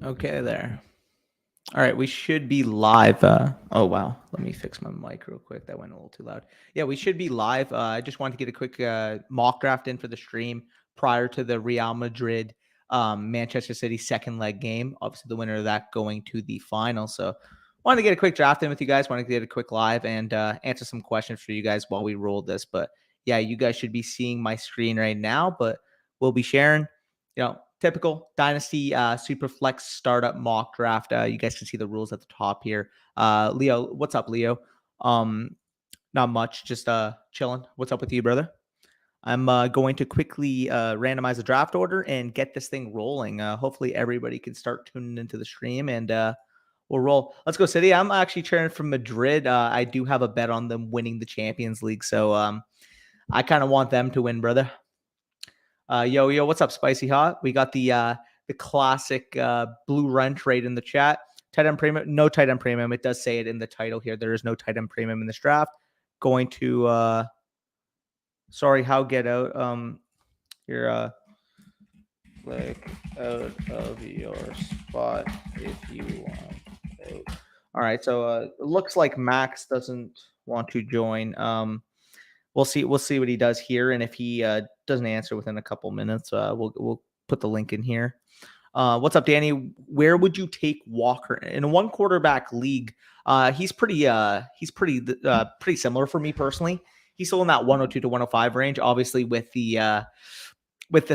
Okay, there. All right, we should be live. Oh, wow. Let me fix my mic real quick. That went a little too loud. Yeah, we should be live. I just wanted to get a quick mock draft in for the stream prior to the Real Madrid Manchester City second leg game. Obviously, the winner of that going to the final. So, wanted to get a quick draft in with you guys. Wanted to get a quick live and answer some questions for you guys while we roll this. But yeah, you guys should be seeing my screen right now, but we'll be sharing. Typical Dynasty superflex startup mock draft. You guys can see the rules at the top here. Leo, what's up, Leo? Not much, just chilling. What's up with you, brother? I'm going to quickly randomize the draft order and get this thing rolling. Hopefully, everybody can start tuning into the stream and we'll roll. Let's go, City. I'm actually cheering from Madrid. I do have a bet on them winning the Champions League, so I kind of want them to win, brother. Yo, what's up, Spicy Hot? We got the classic blue rent rate in the chat. Tight end premium, no tight end premium. It does say it in the title here. There is no tight end premium in this draft. Going to sorry, how get out? Here, click out of your spot if you want out. All right, so it looks like Max doesn't want to join. We'll see what he does here, and if he doesn't answer within a couple minutes, we'll put the link in here. What's up, Danny? Where would you take Walker in a one quarterback league? He's pretty similar for me personally. He's still in that 102 to 105 range. Obviously, with the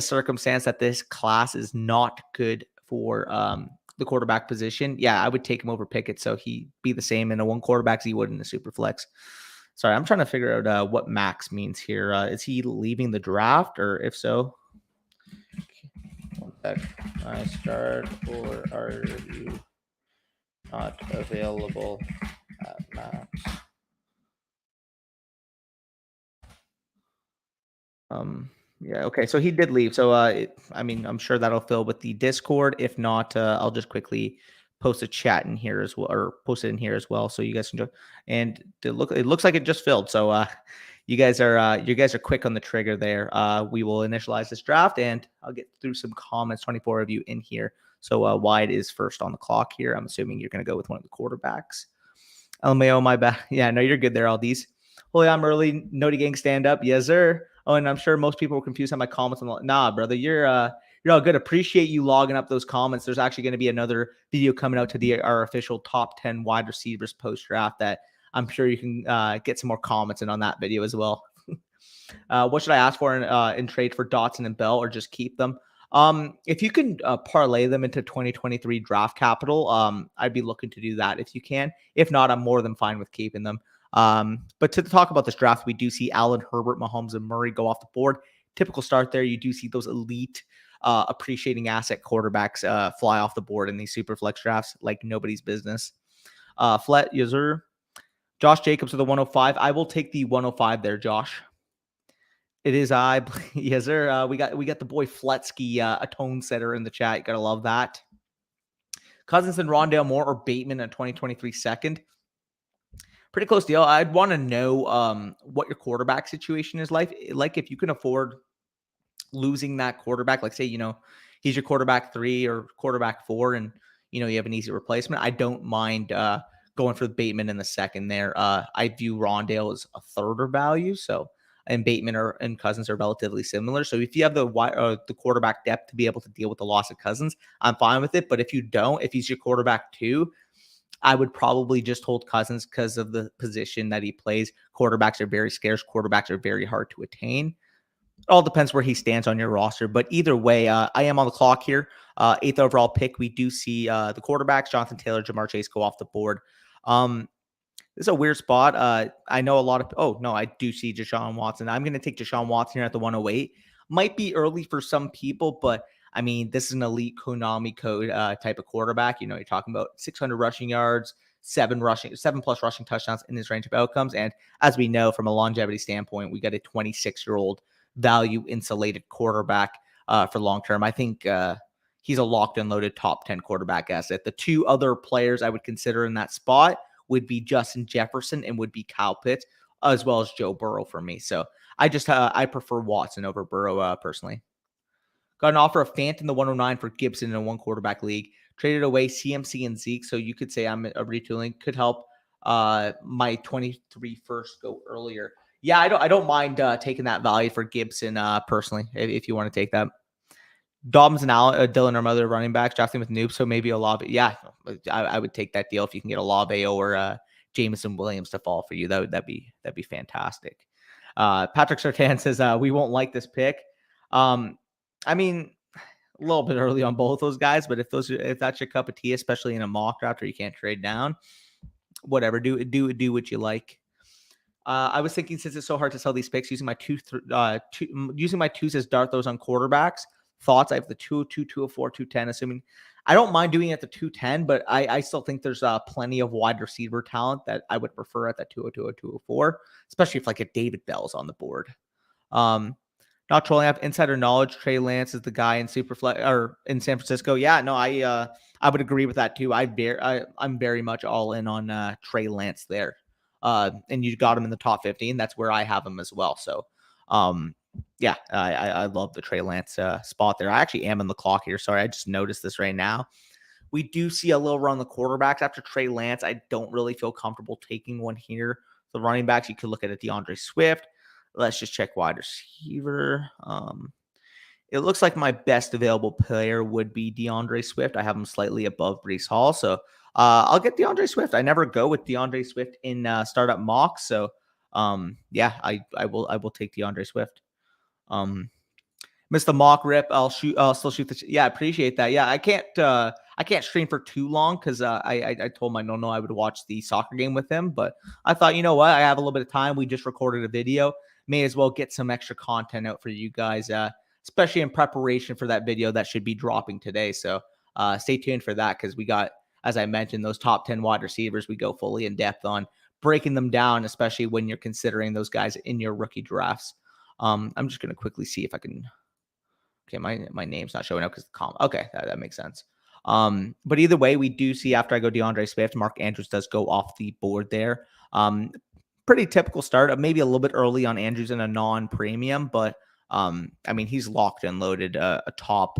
circumstance that this class is not good for the quarterback position, yeah, I would take him over Pickett. So he'd be the same in a one quarterback as he would in a super flex. Sorry, I'm trying to figure out what max means here. Is he leaving the draft, or if so? One sec. I start, or are you not available at max? Yeah, okay. So he did leave. So I'm sure that'll fill with the Discord. If not, I'll just quickly post a chat in here as well, or post it in here as well, so you guys can join. And it looks like it just filled. So you guys are quick on the trigger there. We will initialize this draft, and I'll get through some comments. 24 of you in here. So Wide is first on the clock here. I'm assuming you're going to go with one of the quarterbacks. LMAO, my bad. Yeah, no, you're good there, Aldies. Holy, I'm early. Noti Gang stand up. Yes, sir. Oh, and I'm sure most people were confused on my comments. Nah, brother, you're all good. Appreciate you logging up those comments. There's actually going to be another video coming out today, our official top 10 wide receivers post draft, that I'm sure you can get some more comments in on that video as well. What should I ask for in trade for Dotson and Bell, or just keep them? If you can parlay them into 2023 draft capital, I'd be looking to do that if you can. If not, I'm more than fine with keeping them. But to talk about this draft, we do see Allen, Herbert, Mahomes, and Murray go off the board. Typical start there. You do see those elite appreciating asset quarterbacks fly off the board in these super flex drafts like nobody's business. Flat user Josh Jacobs with the 105. I will take the 105 there, Josh. It is I. Yes, sir. We got the boy Fletsky, a tone setter in the chat. You gotta love that. Cousins and Rondale Moore or Bateman in 2023 second. Pretty close deal. I'd want to know what your quarterback situation is like. Like if you can afford losing that quarterback, like say, he's your quarterback 3 or quarterback 4, and you have an easy replacement. I don't mind going for the Bateman in the second there. I view Rondale as a third value, so and Bateman and Cousins are relatively similar. So if you have the quarterback depth to be able to deal with the loss of Cousins, I'm fine with it. But if you don't, if he's your quarterback 2, I would probably just hold Cousins because of the position that he plays. Quarterbacks are very scarce. Quarterbacks are very hard to attain. It all depends where he stands on your roster. But either way, I am on the clock here. 8th overall pick. We do see the quarterbacks, Jonathan Taylor, Jamar Chase, go off the board. This is a weird spot. I know a lot of... Oh, no, I do see Deshaun Watson. I'm going to take Deshaun Watson here at the 108. Might be early for some people, but I mean, this is an elite Konami code type of quarterback. You're talking about 600 rushing yards, 7 plus rushing touchdowns in his range of outcomes. And as we know, from a longevity standpoint, we got a 26-year-old value insulated quarterback for long term. I think he's a locked and loaded top 10 quarterback asset. The 2 other players I would consider in that spot would be Justin Jefferson and would be Kyle Pitts, as well as Joe Burrow for me. So I prefer Watson over Burrow personally. Got an offer of Fant in the 109 for Gibson in a one quarterback league. traded away CMC and Zeke. So you could say I'm a retooling. Could help my 23 first go earlier. Yeah, I don't mind taking that value for Gibson personally, if you want to take that. Dobbins and Dylan are my other running backs, drafting with Noob, so maybe Olave. Yeah, I would take that deal if you can get Olave or Jameson Williams to fall for you. That'd be fantastic. Patrick Sertan says we won't like this pick. I mean, a little bit early on both those guys, but if that's your cup of tea, especially in a mock draft where you can't trade down, whatever, do what you like. I was thinking, since it's so hard to sell these picks, using my using my twos as dart throws on quarterbacks. Thoughts? I have the 202, 204, 210, assuming I don't mind doing it at the 210, but I still think there's plenty of wide receiver talent that I would prefer at that 202 or 204, especially if like a David Bell's on the board. Not trolling, I have insider knowledge. Trey Lance is the guy in Superflex or in San Francisco. Yeah, no, I would agree with that too. I'm very much all in on Trey Lance there. And you got him in the top 15. That's where I have him as well. So, yeah, I love the Trey Lance spot there. I actually am in the clock here. Sorry, I just noticed this right now. We do see a little run the quarterbacks after Trey Lance. I don't really feel comfortable taking one here. The running backs, you could look at a DeAndre Swift. Let's just check wide receiver. It looks like my best available player would be DeAndre Swift. I have him slightly above Breece Hall. So I'll get DeAndre Swift. I never go with DeAndre Swift in startup mocks. So yeah, I will take DeAndre Swift. Missed the mock rip. I'll still shoot the. Yeah, appreciate that. Yeah, I can't stream for too long because I told my no I would watch the soccer game with him. But I thought, you know what, I have a little bit of time. We just recorded a video. May as well get some extra content out for you guys, especially in preparation for that video that should be dropping today. So stay tuned for that because we got, as I mentioned, those top 10 wide receivers. We go fully in depth on breaking them down, especially when you're considering those guys in your rookie drafts. I'm just going to quickly see if I can. Okay, my name's not showing up because the column. Okay, that makes sense. But either way, we do see after I go DeAndre Swift, Mark Andrews does go off the board there. Pretty typical start, maybe a little bit early on Andrews in a non-premium, but I mean, he's locked and loaded a top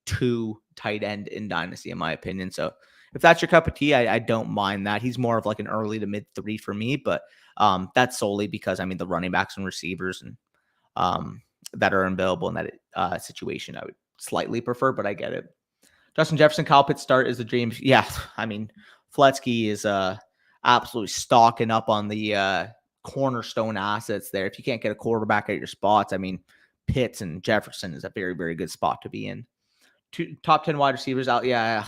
2 tight end in Dynasty, in my opinion. So if that's your cup of tea, I don't mind that. He's more of like an early to mid 3 for me, but that's solely because, I mean, the running backs and receivers and that are available in that situation, I would slightly prefer, but I get it. Justin Jefferson, Kyle Pitts start is a dream. Yeah, I mean, Fletsky is absolutely stocking up on the cornerstone assets there. If you can't get a quarterback at your spots, I mean, Pitts and Jefferson is a very, very good spot to be in. Top 10 wide receivers out. Yeah.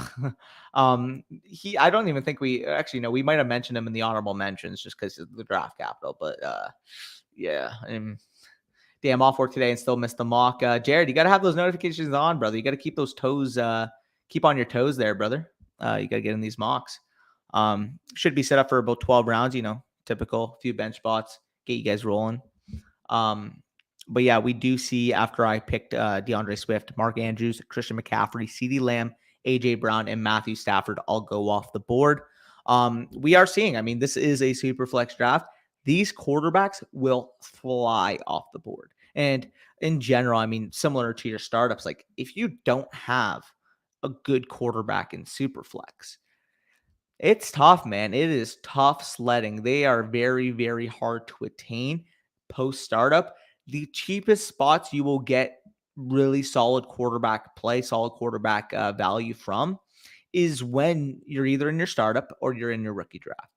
I don't even think we might have mentioned him in the honorable mentions just because of the draft capital, but yeah. Damn, off work today and still missed the mock. Jared, you got to have those notifications on, brother. You got to keep those toes, keep on your toes there, brother. You got to get in these mocks. Should be set up for about 12 rounds, typical few bench spots, get you guys rolling. But yeah, we do see after I picked DeAndre Swift, Mark Andrews, Christian McCaffrey, CeeDee Lamb, AJ Brown, and Matthew Stafford all go off the board. We are seeing, I mean, this is a super flex draft. These quarterbacks will fly off the board. And in general, I mean, similar to your startups, like if you don't have a good quarterback in Superflex, it's tough, man. It is tough sledding. They are very, very hard to attain post startup. The cheapest spots you will get really solid quarterback play, solid quarterback value from is when you're either in your startup or you're in your rookie draft.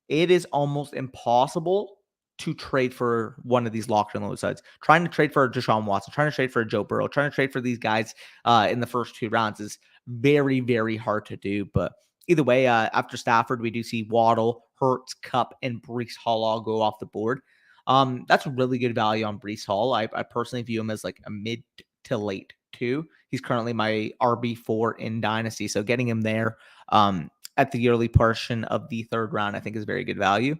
It is almost impossible to trade for one of these locked and load sides. Trying to trade for a Deshaun Watson, trying to trade for a Joe Burrow, trying to trade for these guys in the first 2 rounds is very, very hard to do. But either way, after Stafford, we do see Waddle, Hurts, Kupp, and Breece Hall all go off the board. That's really good value on Breece Hall. I personally view him as like a mid to late 2. He's currently my RB4 in Dynasty. So getting him there at the early portion of the 3rd round, I think is very good value.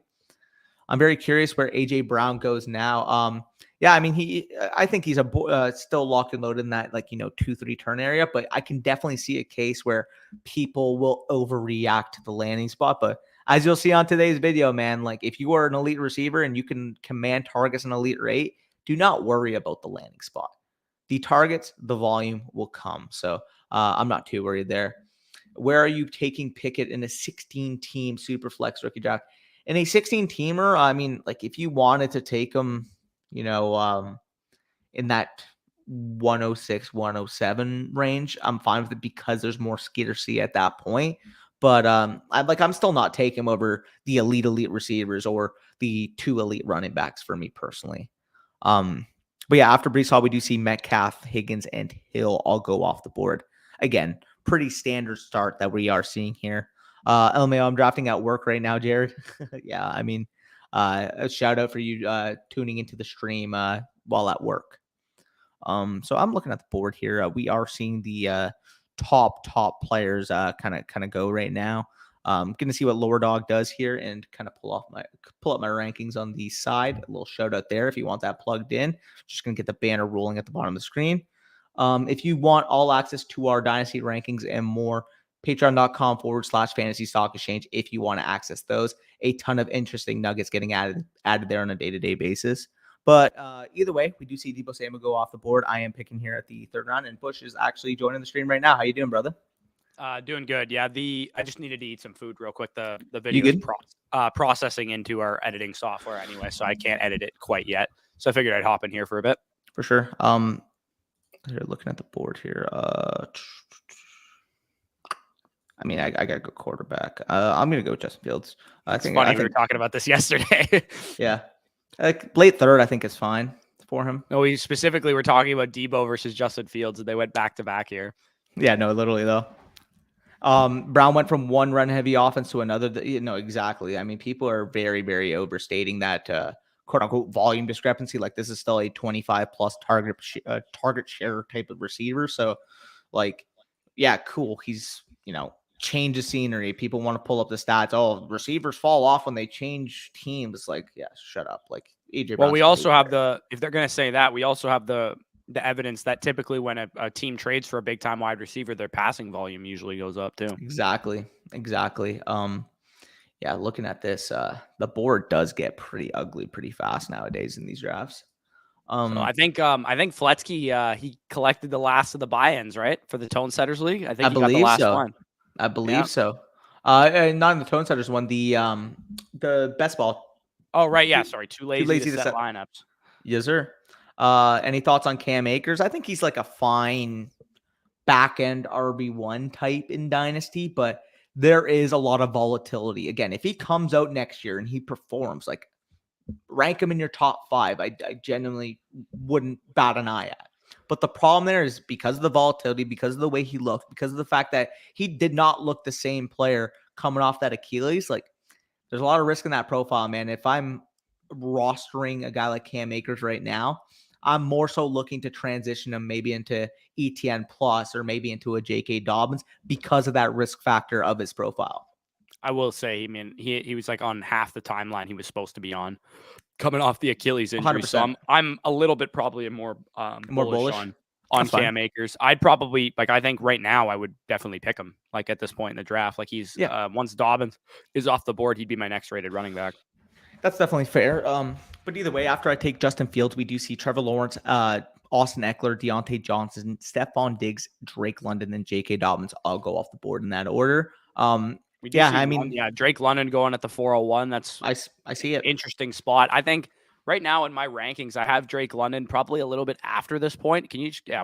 I'm very curious where AJ Brown goes now. Yeah, I mean, I think he's still locked and loaded in that 2-3 turn area, but I can definitely see a case where people will overreact to the landing spot. But as you'll see on today's video, man, like if you are an elite receiver and you can command targets an elite rate, do not worry about the landing spot. The targets, the volume will come. So I'm not too worried there. where are you taking Pickett in a 16-team superflex rookie draft? In a 16-teamer, I mean, like if you wanted to take him, in that 106, 107 range, I'm fine with it because there's more scarcity at that point. But I'm still not taking him over the elite receivers or the 2 elite running backs for me personally. But yeah, after Brees Hall, we do see Metcalf, Higgins, and Hill all go off the board. Again, pretty standard start that we are seeing here. LMAO, I'm drafting at work right now, Jared. Yeah, I mean, a shout out for you tuning into the stream while at work. So I'm looking at the board here. We are seeing the top players kind of go right now. Going to see what Lower Dog does here and kind of pull up my rankings on the side. A little shout out there if you want that plugged in. Just going to get the banner rolling at the bottom of the screen. If you want all access to our Dynasty rankings and more, patreon.com/fantasy stock exchange if you want to access those. A ton of interesting nuggets getting added there on a day-to-day basis. But either way, we do see Deebo Samuel go off the board. I am picking here at the 3rd round, and Bush is actually joining the stream right now. How you doing, brother? Doing good. Yeah, I just needed to eat some food real quick. The video is processing into our editing software anyway, so I can't edit it quite yet. So I figured I'd hop in here for a bit. For sure. Looking at the board here. I mean, I got to go quarterback. I'm going to go with Justin Fields. I think we were talking about this yesterday. Yeah. Late 3rd, I think is fine for him. No, we specifically were talking about Deebo versus Justin Fields, and they went back to back here. Yeah, no, literally though. Brown went from one run heavy offense to another. Exactly. I mean, people are very, very overstating that quote unquote volume discrepancy. Like this is still a 25 plus target share type of receiver. So like, yeah, cool. He's, change the scenery. People want to pull up the stats. Oh, receivers fall off when they change teams. Like, yeah, shut up. Like AJ. Well, we also have if they're going to say that, we also have the evidence that typically when a team trades for a big time wide receiver, their passing volume usually goes up too. Exactly. Yeah, looking at this, the board does get pretty ugly pretty fast nowadays in these drafts. So I think Fletsky he collected the last of the buy-ins, right, for the Tone Setters League. I think he got the last one. I believe so. Not in the Tone Setters one, the best ball. Oh right, yeah. Sorry, too lazy to set lineups. Yes, sir. Any thoughts on Cam Akers? I think he's like a fine back end RB1 type in Dynasty, but there is a lot of volatility. Again, if he comes out next year and he performs, like rank him in your top 5, I genuinely wouldn't bat an eye at. But the problem there is because of the volatility, because of the way he looked, because of the fact that he did not look the same player coming off that Achilles, like there's a lot of risk in that profile, man. If I'm rostering a guy like Cam Akers right now, I'm more so looking to transition him maybe into ETN plus or maybe into a J.K. Dobbins because of that risk factor of his profile. I will say, I mean, he was like on half the timeline he was supposed to be on, coming off the Achilles injury. 100%. So I'm a little bit probably more bullish on Cam Akers. I'd probably I think right now I would definitely pick him like at this point in the draft. Like he's once Dobbins is off the board, he'd be my next rated running back. That's definitely fair. But either way, after I take Justin Fields, we do see Trevor Lawrence, Austin Eckler, Deontay Johnson, Stephon Diggs, Drake London, and J.K. Dobbins all go off the board in that order. Drake London going at the 401. That's I see it. Interesting spot. I think right now in my rankings, I have Drake London probably a little bit after this point.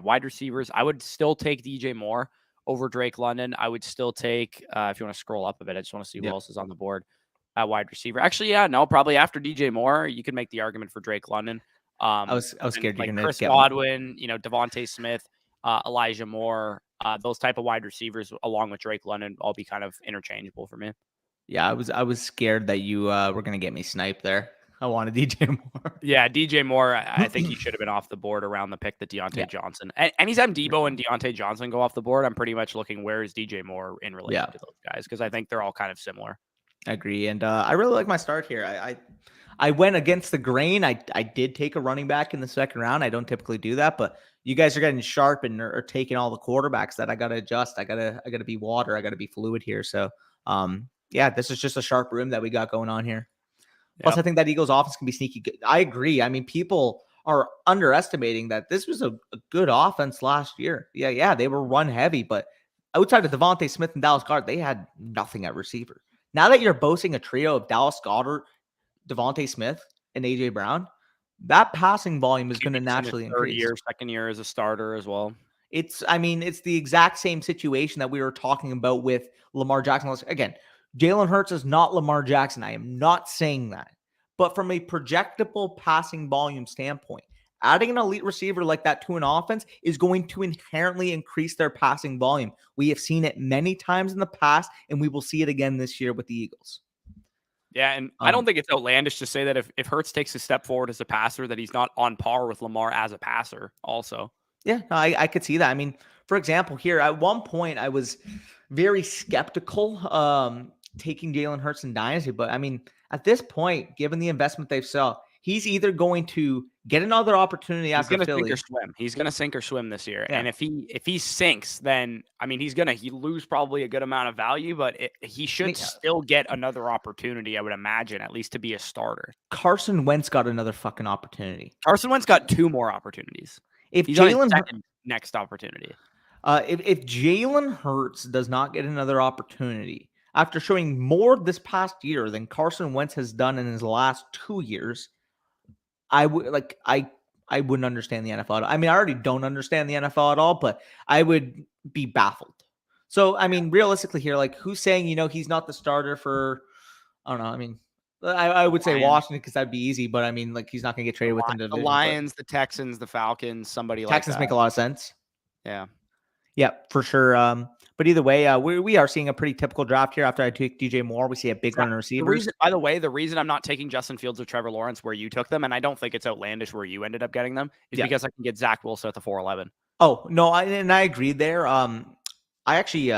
Wide receivers. I would still take DJ Moore over Drake London. I would still take if you want to scroll up a bit. I just want to see who else is on the board at wide receiver. Actually, probably after DJ Moore, you could make the argument for Drake London. I was scared you're going to Chris Godwin, Devontae Smith, Elijah Moore, those type of wide receivers along with Drake London all be kind of interchangeable for me. Yeah, I was scared that you were going to get me sniped there. I wanted DJ Moore. Yeah, DJ Moore, I think he should have been off the board around the pick that Deontay Johnson. Anytime Deebo and Deontay Johnson go off the board, I'm pretty much looking where is DJ Moore in relation to those guys because I think they're all kind of similar. I agree, and I really like my start here. I went against the grain. I did take a running back in the 2nd round. I don't typically do that, but you guys are getting sharp and are taking all the quarterbacks that I got to adjust. I gotta be water. I gotta be fluid here. So, this is just a sharp room that we got going on here. Plus, I think that Eagles offense can be sneaky good. I agree. I mean, people are underestimating that this was a good offense last year. Yeah, they were run heavy, but outside of Devontae Smith and Dallas Goddard, they had nothing at receiver. Now that you're boasting a trio of Dallas Goddard, Devontae Smith, and AJ Brown, that passing volume is going to naturally increase. Second year as a starter as well. It's the exact same situation that we were talking about with Lamar Jackson. Again, Jalen Hurts is not Lamar Jackson. I am not saying that. But from a projectable passing volume standpoint, adding an elite receiver like that to an offense is going to inherently increase their passing volume. We have seen it many times in the past, and we will see it again this year with the Eagles. Yeah, and I don't think it's outlandish to say that if Hurts takes a step forward as a passer, that he's not on par with Lamar as a passer also. Yeah, I could see that. I mean, for example, here, at one point, I was very skeptical taking Jalen Hurts in Dynasty. But, I mean, at this point, given the investment they've sold, he's either going to get another opportunity after Philly. He's going to sink or swim. He's going to sink or swim this year. Yeah. And if he sinks, then, I mean, he lose probably a good amount of value, but he should still get another opportunity, I would imagine, at least to be a starter. Carson Wentz got another fucking opportunity. Carson Wentz got 2 more opportunities. If Jalen next opportunity. If Jalen Hurts does not get another opportunity after showing more this past year than Carson Wentz has done in his last 2 years, I wouldn't understand the NFL. I mean, I already don't understand the NFL at all, but I would be baffled. So, I mean, realistically here, like, who's saying, he's not the starter for, I don't know. I mean, I would say Washington because that'd be easy, but I mean, like, he's not going to get traded within the division. The Lions, the Texans, the Falcons, somebody like that. Texans make a lot of sense. Yeah. Yeah, for sure. But either way, we are seeing a pretty typical draft here. After I took DJ Moore, we see a big run in receivers. By the way, the reason I'm not taking Justin Fields or Trevor Lawrence where you took them, and I don't think it's outlandish where you ended up getting them, is because I can get Zach Wilson at the 411. Oh, no, I agree there. I actually,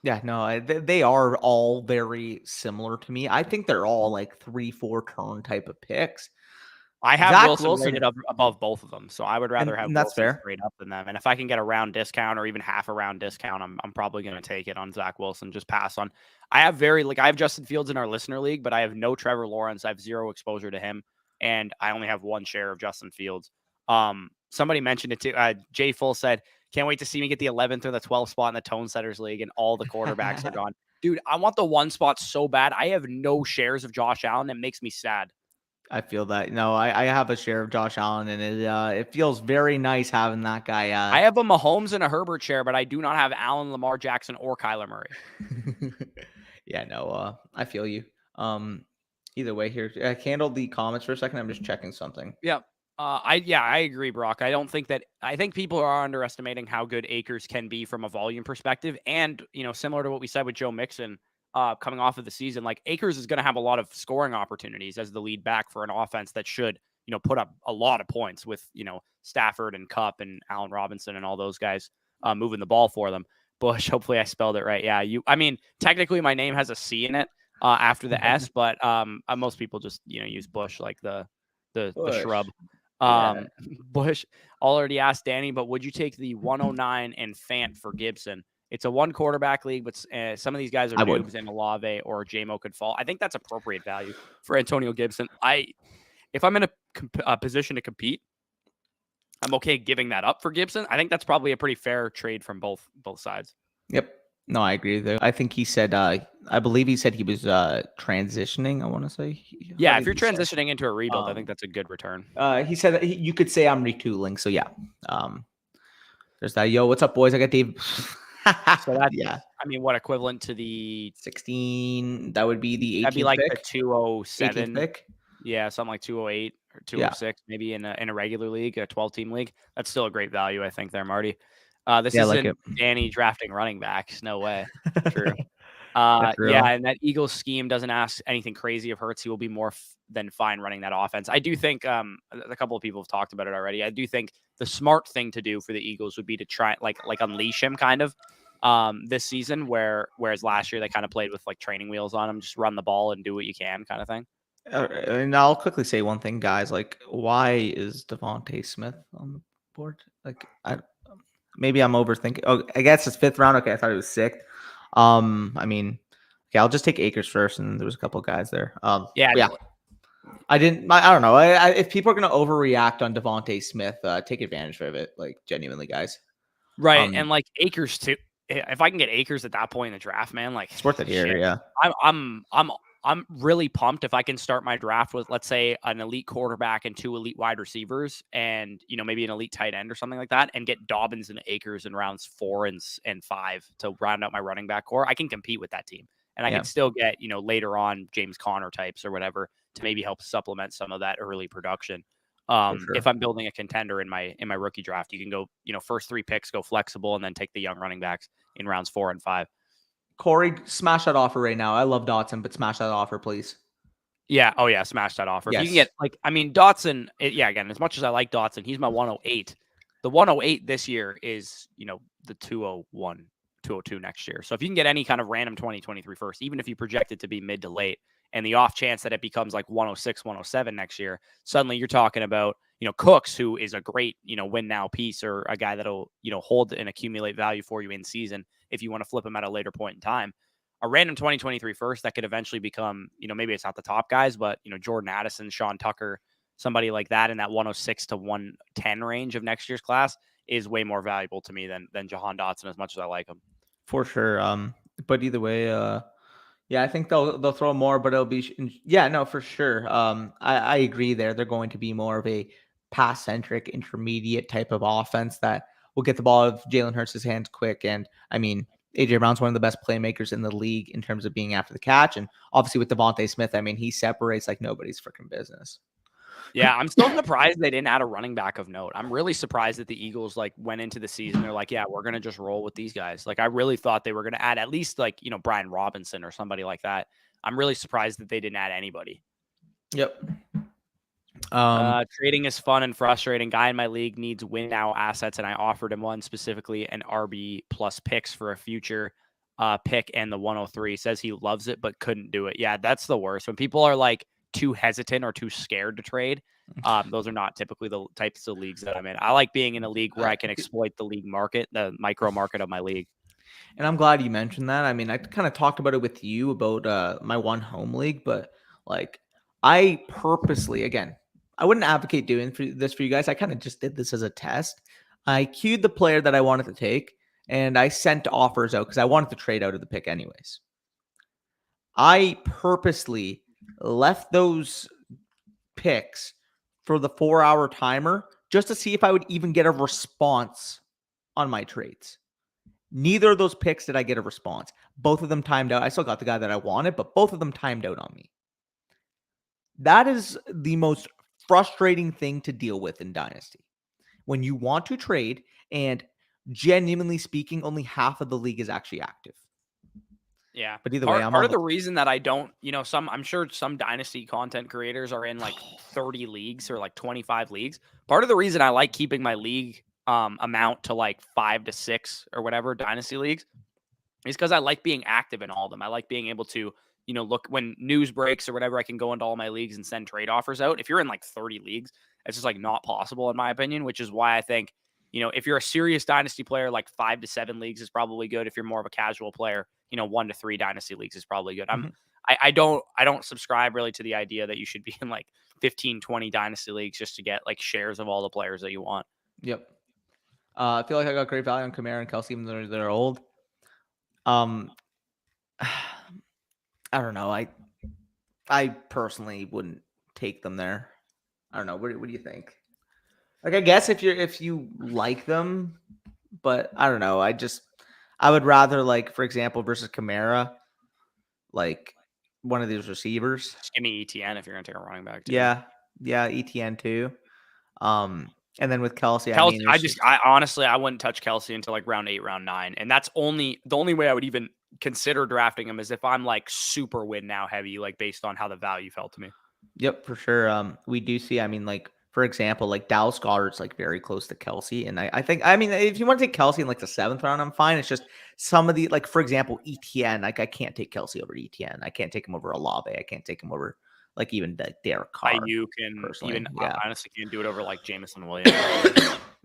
they are all very similar to me. I think they're all like 3-4 turn type of picks. I have Wilson rated up above both of them, so I would rather have that's Wilson fair. straight up than them. And if I can get a round discount or even half a round discount, I'm probably going to take it on Zach Wilson. Just pass on. I have Justin Fields in our listener league, but I have no Trevor Lawrence. I have 0 exposure to him, and I only have 1 share of Justin Fields. Somebody mentioned it too. Jay Full said, "Can't wait to see me get the 11th or the 12th spot in the Tone Setters League, and all the quarterbacks are gone." Dude, I want the 1 spot so bad. I have no shares of Josh Allen. It makes me sad. I feel that. No, I have a share of Josh Allen, and it feels very nice having that guy. I have a Mahomes and a Herbert share, but I do not have Allen, Lamar Jackson, or Kyler Murray. Yeah, no, I feel you. Either way, here, I handled the comments for a second. I'm just checking something. Yeah. I agree, Brock. I think people are underestimating how good Akers can be from a volume perspective. And, similar to what we said with Joe Mixon, coming off of the season, like Akers is going to have a lot of scoring opportunities as the lead back for an offense that should, put up a lot of points with, Stafford and Kupp and Allen Robinson and all those guys moving the ball for them. Bush, hopefully I spelled it right. Yeah. Technically my name has a C in it after the S, but most people just, use Bush like the shrub. Bush already asked Danny, but would you take the 109 and Fant for Gibson? It's a 1 quarterback league, but some of these guys are noobs, and Olave or JMO could fall. I think that's appropriate value for Antonio Gibson. If I'm in a position to compete, I'm okay giving that up for Gibson. I think that's probably a pretty fair trade from both sides. Yep. No, I agree there. I think he said, I believe he said he was transitioning, I want to say. Yeah, if you're transitioning into a rebuild, I think that's a good return. He said that you could say I'm retooling. So, yeah. There's that. Yo, what's up, boys? I got Dave. So that's, I mean, what equivalent to the 16? That would be the 18th. That'd be like pick. the 207 pick. Yeah, something like 208 or 206, maybe in a regular league, a 12-team league. That's still a great value, I think, there, Marty. This isn't Danny drafting running backs. No way. True. And that Eagles scheme doesn't ask anything crazy of Hurts. He will be more than fine running that offense. I do think a couple of people have talked about it already. I do think the smart thing to do for the Eagles would be to try like unleash him kind of this season, whereas last year they kind of played with like training wheels on him, just run the ball and do what you can kind of thing. And I'll quickly say one thing, guys. Like, why is Devontae Smith on the board? Like, maybe I'm overthinking. Oh, I guess it's 5th round. Okay, I thought it was 6th. I mean, okay, I'll just take Akers first, and there was a couple of guys there. Yeah. I don't know. If people are gonna overreact on Devontae Smith, take advantage of it. Like, genuinely, guys. Right, and like Akers too. if I can get Akers at that point in the draft, man, like it's worth it here. shit. Yeah. I'm really pumped if I can start my draft with, let's say, an elite quarterback and 2 elite wide receivers, and maybe an elite tight end or something like that, and get Dobbins and Akers in rounds 4 and 5 to round out my running back core. I can compete with that team, and I can still get later on James Conner types or whatever to maybe help supplement some of that early production. Sure. If I'm building a contender in my rookie draft, you can go first 3 picks, go flexible, and then take the young running backs in rounds 4 and 5. Corey, smash that offer right now. I love Dotson, but smash that offer, please. Yeah. Oh, yeah. Smash that offer. Yes. If you can get, Dotson, again, as much as I like Dotson, he's my 108. The 108 this year is, the 201, 202 next year. So if you can get any kind of random 2023 first, even if you project it to be mid to late, and the off chance that it becomes like 106, 107 next year, suddenly you're talking about, Cooks, who is a great, win now piece, or a guy that'll, hold and accumulate value for you in season if you want to flip him at a later point in time. A random 2023 first that could eventually become, maybe it's not the top guys, but, Jordan Addison, Sean Tucker, somebody like that in that 106 to 110 range of next year's class is way more valuable to me than Jahan Dotson, as much as I like him. For sure. But either way, yeah, I think they'll throw more, but it'll be no, for sure. I agree there. They're going to be more of a pass-centric, intermediate type of offense that will get the ball out of Jalen Hurts' hands quick. And I mean, AJ Brown's one of the best playmakers in the league in terms of being after the catch. And obviously with Devontae Smith, I mean, he separates like nobody's freaking business. Yeah, I'm still surprised they didn't add a running back of note. I'm really surprised that the Eagles went into the season. They're like, yeah, we're going to just roll with these guys. I really thought they were going to add at least Brian Robinson or somebody like that. I'm really surprised that they didn't add anybody. Yep. Trading is fun and frustrating. Guy in my league needs win now assets, and I offered him one, specifically an RB plus picks for a future pick and the 103. Says he loves it but couldn't do it. Yeah, that's the worst. When people are too hesitant or too scared to trade, those are not typically the types of leagues that I'm in. I like being in a league where I can exploit the league market, the micro market of my league. And I'm glad you mentioned that. I mean, I kind of talked about it with you about my one home league, but I purposely, again, I wouldn't advocate doing this for you guys. I kind of just did this as a test. I queued the player that I wanted to take, and I sent offers out because I wanted to trade out of the pick anyways. I purposely left those picks for the 4-hour timer just to see if I would even get a response on my trades. Neither of those picks did I get a response. Both of them timed out. I still got the guy that I wanted, but both of them timed out on me. That is the most frustrating thing to deal with in Dynasty. When you want to trade and genuinely speaking, only half of the league is actually active. Yeah. But either way, part of the reason that I don't, I'm sure some Dynasty content creators are in 30 leagues or 25 leagues. Part of the reason I like keeping my league amount to 5 to 6 or whatever Dynasty leagues is because I like being active in all of them. I like being able to, look when news breaks or whatever, I can go into all my leagues and send trade offers out. If you're in 30 leagues, it's just not possible in my opinion, which is why I think, if you're a serious Dynasty player, 5 to 7 leagues is probably good. If you're more of a casual player, 1 to 3 Dynasty leagues is probably good. I don't subscribe really to the idea that you should be in 15, 20 Dynasty leagues just to get shares of all the players that you want. Yep. I feel like I got great value on Kamara and Kelsey, even though they're old. I don't know. I personally wouldn't take them there. I don't know. What do you think? I guess if you like them, but I don't know. I would rather for example, versus Kamara, one of these receivers. Just give me ETN if you're gonna take a running back too. Yeah, ETN too. And then with Kelsey, I honestly I wouldn't touch Kelsey until round 8, round 9, and that's the only way I would even consider drafting him is if I'm super win now heavy, based on how the value felt to me. Yep, for sure. We do see. I mean, for example, Dallas Goddard's very close to Kelsey, and I think if you want to take Kelsey in the 7th round, I'm fine. It's just some of the for example, ETN. I can't take Kelsey over ETN. I can't take him over Olave. I can't take him over even Derek Carr. You can even yeah. I honestly can't do it over Jameson Williams.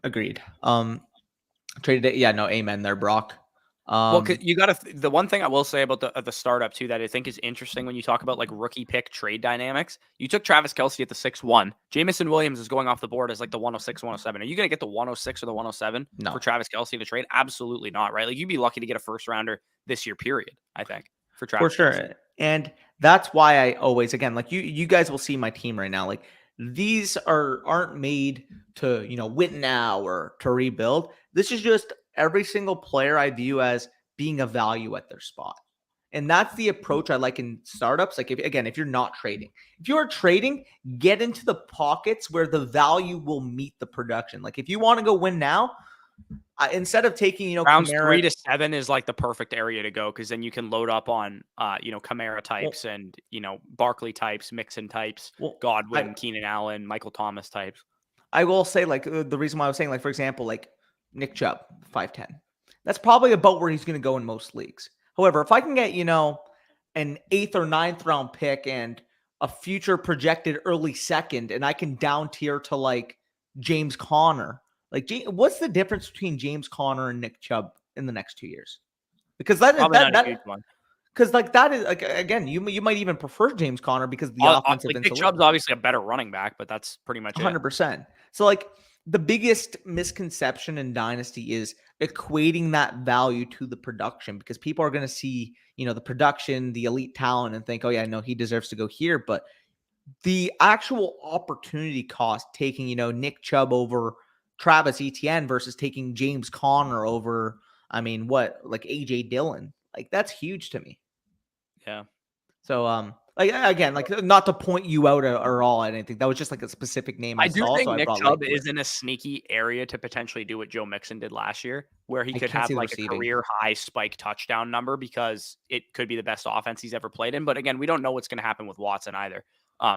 Agreed. Traded it. Yeah, no, amen there, Brock. Well, you got to. The one thing I will say about the startup too that I think is interesting when you talk about like rookie pick trade dynamics. You took Travis Kelce at the 6-1. Jamison Williams is going off the board as like the 106, 107. Are you going to get the 106 or the 107 for Travis Kelce in a trade? Absolutely not, right? Like you'd be lucky to get a first rounder this year, period. I think for Travis. For sure, Kelce. And that's why I always, again, like you guys will see my team right now. Like these aren't made to win now or to rebuild. This is just every single player I view as being a value at their spot. And that's the approach I like in startups. Like if you're not trading, if you're trading, get into the pockets where the value will meet the production. Like if you want to go win now, instead of taking, rounds Kamara, 3 to 7 is like the perfect area to go. Cause then you can load up on, Kamara types and, Barkley types, Mixon types, Godwin, Keenan Allen, Michael Thomas types. I will say like the reason why I was saying, like, for example, like Nick Chubb, 5'10", that's probably about where he's going to go in most leagues. However, if I can get, an 8th or 9th round pick and a future projected early second, and I can down tier to like James Conner, like what's the difference between James Conner and Nick Chubb in the next 2 years? Because that because like that is like, again, you might even prefer James Conner because the offensive. Nick Chubb's obviously a better running back, but that's pretty much 100%. So like the biggest misconception in Dynasty is equating that value to the production, because people are going to see, the production, the elite talent, and think, oh yeah, no, he deserves to go here. But the actual opportunity cost taking, Nick Chubb over Travis Etienne versus taking James Conner over, like AJ Dillon, like that's huge to me. Yeah. So, like again, like not to point you out or all, I didn't think that was just like a specific name. I do think Nick Chubb is in a sneaky area to potentially do what Joe Mixon did last year, where he could have like a career high spike touchdown number because it could be the best offense he's ever played in. But again, we don't know what's going to happen with Watson either,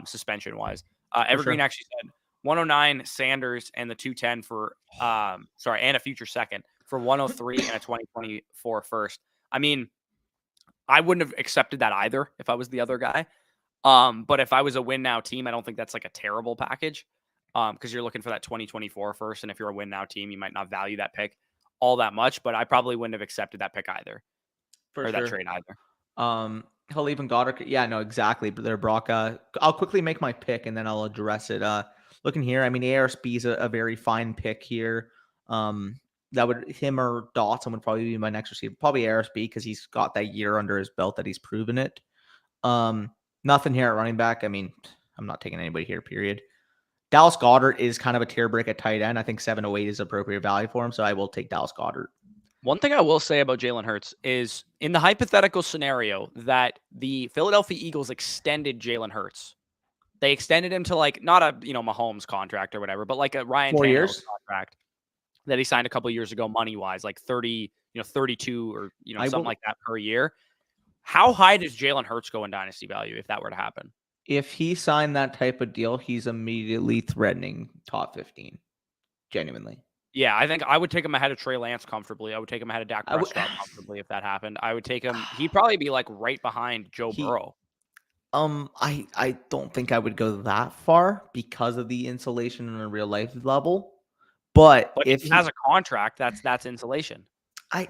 suspension wise. Evergreen actually said 109 Sanders and the 210 for and a future second for 103 and a 2024 first. I wouldn't have accepted that either if I was the other guy. But if I was a win now team, I don't think that's like a terrible package. Because you're looking for that 2024 first. And if you're a win now team, you might not value that pick all that much, but I probably wouldn't have accepted that pick either. That trade either. He'll even Goddard. Yeah, no, exactly. But there, Brock. I'll quickly make my pick and then I'll address it. Looking here, ARSB is a very fine pick here. That would, him or Dotson would probably be my next receiver. Probably ARSB because he's got that year under his belt that he's proven it. Nothing here at running back. I'm not taking anybody here, period. Dallas Goddard is kind of a tier break at tight end. I think 708 is appropriate value for him, so I will take Dallas Goddard. One thing I will say about Jalen Hurts is in the hypothetical scenario that the Philadelphia Eagles extended Jalen Hurts. They extended him to like not a Mahomes contract or whatever, but like a Ryan Tannehill contract that he signed a couple of years ago, money wise, like 30, 32 or something like that per year. How high does Jalen Hurts go in dynasty value if that were to happen? If he signed that type of deal, he's immediately threatening top 15. Genuinely. Yeah, I think I would take him ahead of Trey Lance comfortably. I would take him ahead of Dak Prescott comfortably if that happened. I would take him. He'd probably be like right behind Joe Burrow. I don't think I would go that far because of the insulation on a real life level. But if he has a contract, that's insulation. I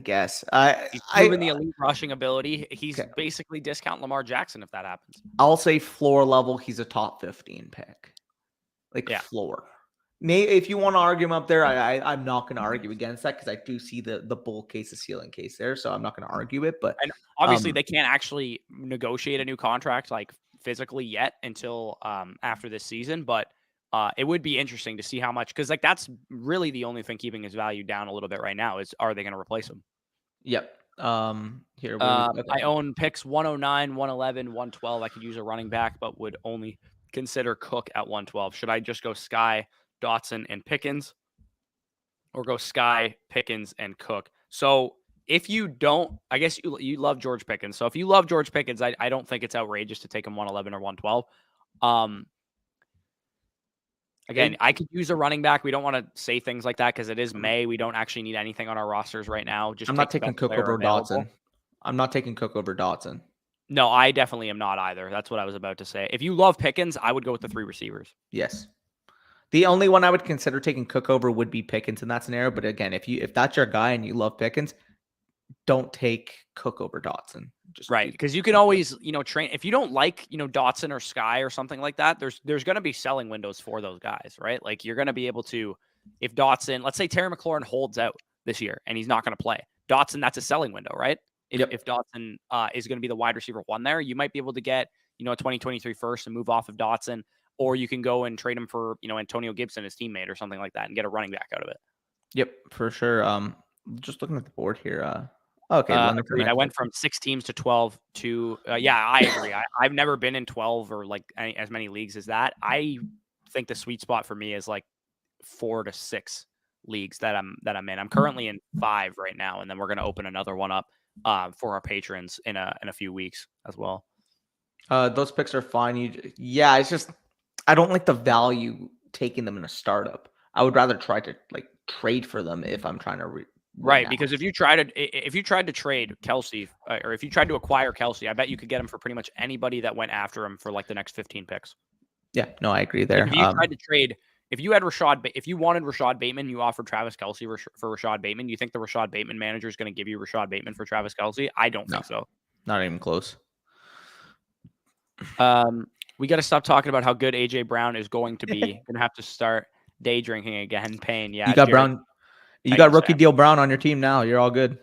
guess. He's proven the elite rushing ability. He's basically discount Lamar Jackson if that happens. I'll say floor level, he's a top 15 pick. Floor. If you want to argue him up there, I'm not going to argue against that because I do see the bull case, the ceiling case there. So I'm not going to argue it. But and obviously they can't actually negotiate a new contract like physically yet until after this season. But it would be interesting to see how much, because like that's really the only thing keeping his value down a little bit right now is, are they going to replace him? Yep. Here I own picks 109, 111, 112. I could use a running back, but would only consider Cook at 112. Should I just go Sky, Dotson, and Pickens, or go Sky, Pickens, and Cook? So if you don't, I guess you love George Pickens. So if you love George Pickens, I don't think it's outrageous to take him 111 or 112. Again, I could use a running back. We don't want to say things like that because it is May. We don't actually need anything on our rosters right now. I'm not taking Cook over Dotson. I'm not taking Cook over Dotson. No, I definitely am not either. That's what I was about to say. If you love Pickens, I would go with the 3 receivers. Yes. The only one I would consider taking Cook over would be Pickens in that scenario. But again, if that's your guy and you love Pickens, don't take Cook over Dotson. Right, because you can always, train if you don't like, Dotson or Sky or something like that. There's going to be selling windows for those guys, right? Like you're going to be able to, if Dotson, let's say Terry McLaurin holds out this year and he's not going to play Dotson, that's a selling window, right? If Dotson is going to be the wide receiver 1 there, you might be able to get, a 2023 first and move off of Dotson, or you can go and trade him for, Antonio Gibson, his teammate, or something like that, and get a running back out of it. Yep, for sure. Just looking at the board here. Okay, agreed. I went from 6 teams to 12 to yeah, I agree. I've never been in 12 or like as many leagues as that. I think the sweet spot for me is like 4 to 6 leagues that I'm in. I'm currently in 5 right now, and then we're going to open another one up for our patrons in a few weeks as well. Those picks are fine. It's just I don't like the value taking them in a startup. I would rather try to like trade for them if I'm trying to right, because if you tried to trade Kelsey, or if you tried to acquire Kelsey, I bet you could get him for pretty much anybody that went after him for like the next 15 picks. Yeah, no, I agree there. If you tried to trade, if you wanted Rashad Bateman, you offered Travis Kelsey for Rashad Bateman. You think the Rashad Bateman manager is going to give you Rashad Bateman for Travis Kelsey? I don't think so. Not even close. We got to stop talking about how good AJ Brown is going to be. Going to have to start day drinking again. Payne, yeah. You got Brown. You got rookie deal Brown on your team now. You're all good.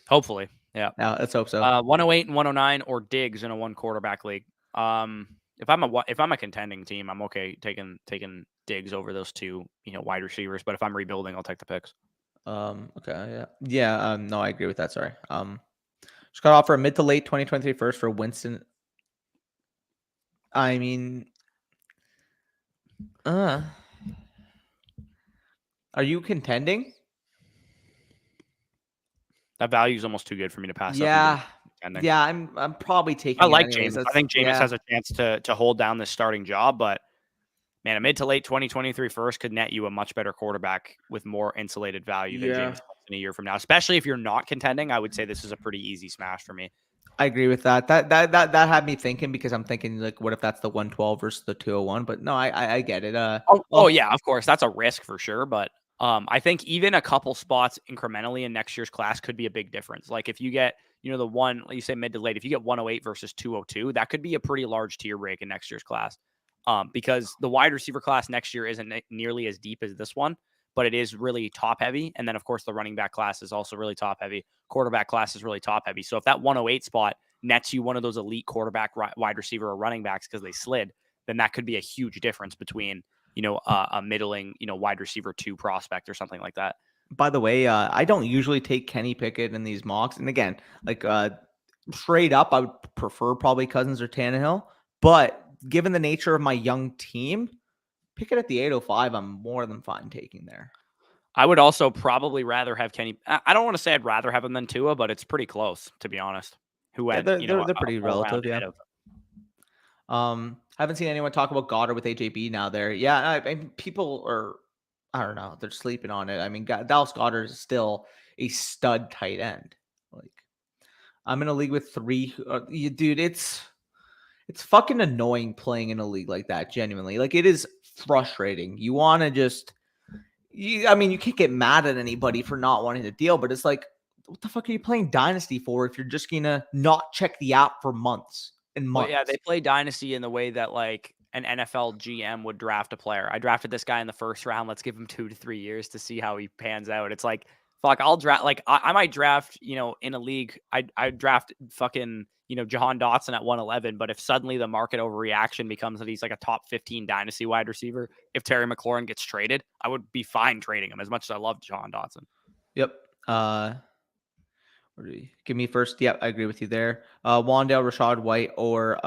Hopefully, yeah. Let's hope so. 108 and 109 or Diggs in a 1 quarterback league. If I'm a contending team, I'm okay taking Diggs over those 2, wide receivers. But if I'm rebuilding, I'll take the picks. Okay, yeah. No, I agree with that. Sorry. Just got to offer a mid to late 2023 first for Winston. I mean, are you contending? That value is almost too good for me to pass up. Yeah, I'm probably taking. I like Jameis. I think Jameis has a chance to hold down this starting job, but man, a mid to late 2023 first could net you a much better quarterback with more insulated value than Jameis in a year from now. Especially if you're not contending, I would say this is a pretty easy smash for me. I agree with that. That had me thinking, because I'm thinking like, what if that's the 112 versus the 201? But no, I get it. Yeah, of course, that's a risk for sure, but. I think even a couple spots incrementally in next year's class could be a big difference. Like if you get, the one, like you say mid to late, if you get 108 versus 202, that could be a pretty large tier break in next year's class. Because the wide receiver class next year isn't nearly as deep as this one, but it is really top heavy. And then of course the running back class is also really top heavy. Quarterback class is really top heavy. So if that 108 spot nets you one of those elite quarterback, wide receiver, or running backs because they slid, then that could be a huge difference between a middling, wide receiver 2 prospect or something like that. By the way, I don't usually take Kenny Pickett in these mocks. And again, like straight up, I would prefer probably Cousins or Tannehill. But given the nature of my young team, Pickett at the 805, I'm more than fine taking there. I would also probably rather have Kenny. I don't want to say I'd rather have him than Tua, but it's pretty close, to be honest. They're pretty relative, yeah. Haven't seen anyone talk about Goddard with AJB now there. Yeah, I mean, people are, I don't know, they're sleeping on it. I mean, Dallas Goddard is still a stud tight end. Like, I'm in a league with 3. Dude, it's fucking annoying playing in a league like that, genuinely. Like, it is frustrating. You want to just, you can't get mad at anybody for not wanting to deal, but it's like, what the fuck are you playing Dynasty for if you're just going to not check the app for months? Well, yeah, they play Dynasty in the way that like an NFL GM would draft a player. I drafted this guy in the first round. Let's give him 2 to 3 years to see how he pans out. It's like, fuck, I'll draft, like, I might draft, in a league, I draft fucking, Jahan Dotson at 111. But if suddenly the market overreaction becomes that he's like a top 15 Dynasty wide receiver, if Terry McLaurin gets traded, I would be fine trading him as much as I love Jahan Dotson. Yep. Give me first. Yep, I agree with you there. Wandale, Rashad White, or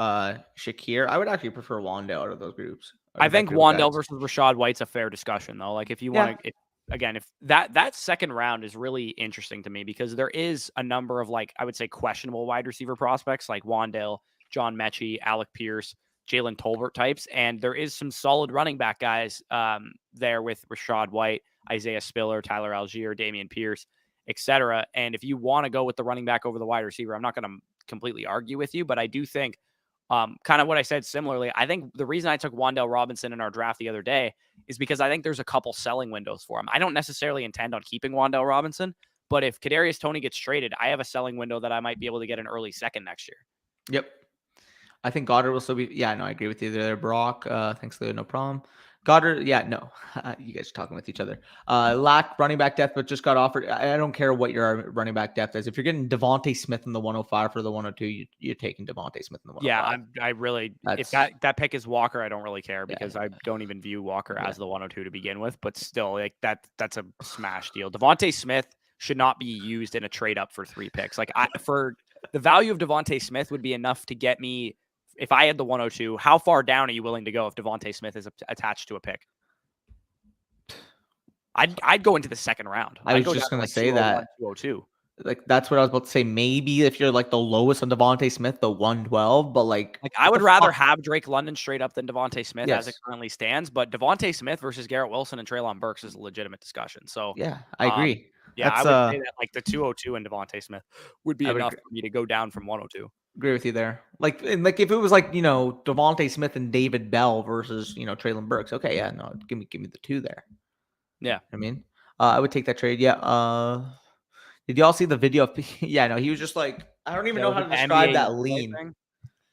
Shakir. I would actually prefer Wandale out of those groups. I think Wandale versus Rashad White's a fair discussion, though. Like if you want to, if that second round is really interesting to me, because there is a number of, like, I would say questionable wide receiver prospects like Wandale, John Mechie, Alec Pierce, Jalen Tolbert types, and there is some solid running back guys there with Rashad White, Isaiah Spiller, Tyler Algier, Damian Pierce, etc. And if you want to go with the running back over the wide receiver, I'm not going to completely argue with you, but I do think kind of what I said similarly. I think the reason I took Wan'Dale Robinson in our draft the other day is because I think there's a couple selling windows for him. I don't necessarily intend on keeping Wan'Dale Robinson, But if Kadarius Toney gets traded, I have a selling window that I might be able to get an early second next year. Yep. I think Goddard will still be. Yeah, no, I agree with you there, Brock. Thanks, Leo. No problem. Goddard, yeah, no. You guys are talking with each other. Lack running back depth, but just got offered. I don't care what your running back depth is. If you're getting Devontae Smith in the 105 for the 102, you're taking Devontae Smith in the 105. Yeah, I really. If that pick is Walker, I don't really care because I don't even view Walker as the 102 to begin with. But still, like that's a smash deal. Devontae Smith should not be used in a trade up for 3 picks. Like for the value of Devontae Smith would be enough to get me. If I had the 102, how far down are you willing to go if Devontae Smith is attached to a pick? I'd go into the second round. I was just going to say that. 202. Like that's what I was about to say. Maybe if you're like the lowest on Devontae Smith, the 112, but like I would rather have Drake London straight up than Devontae Smith as it currently stands. But Devontae Smith versus Garrett Wilson and Treylon Burks is a legitimate discussion. So yeah, I agree. Yeah, I would say that like the 202 and Devontae Smith would be enough for me to go down from 102. Agree with you there. Like if it was like, Devontae Smith and David Bell versus, Treylon Burks. Okay, yeah, no, give me the 2 there. Yeah. I mean, I would take that trade. Yeah. Did y'all see the video of yeah, no, he was just like, I don't even know how to describe that lean.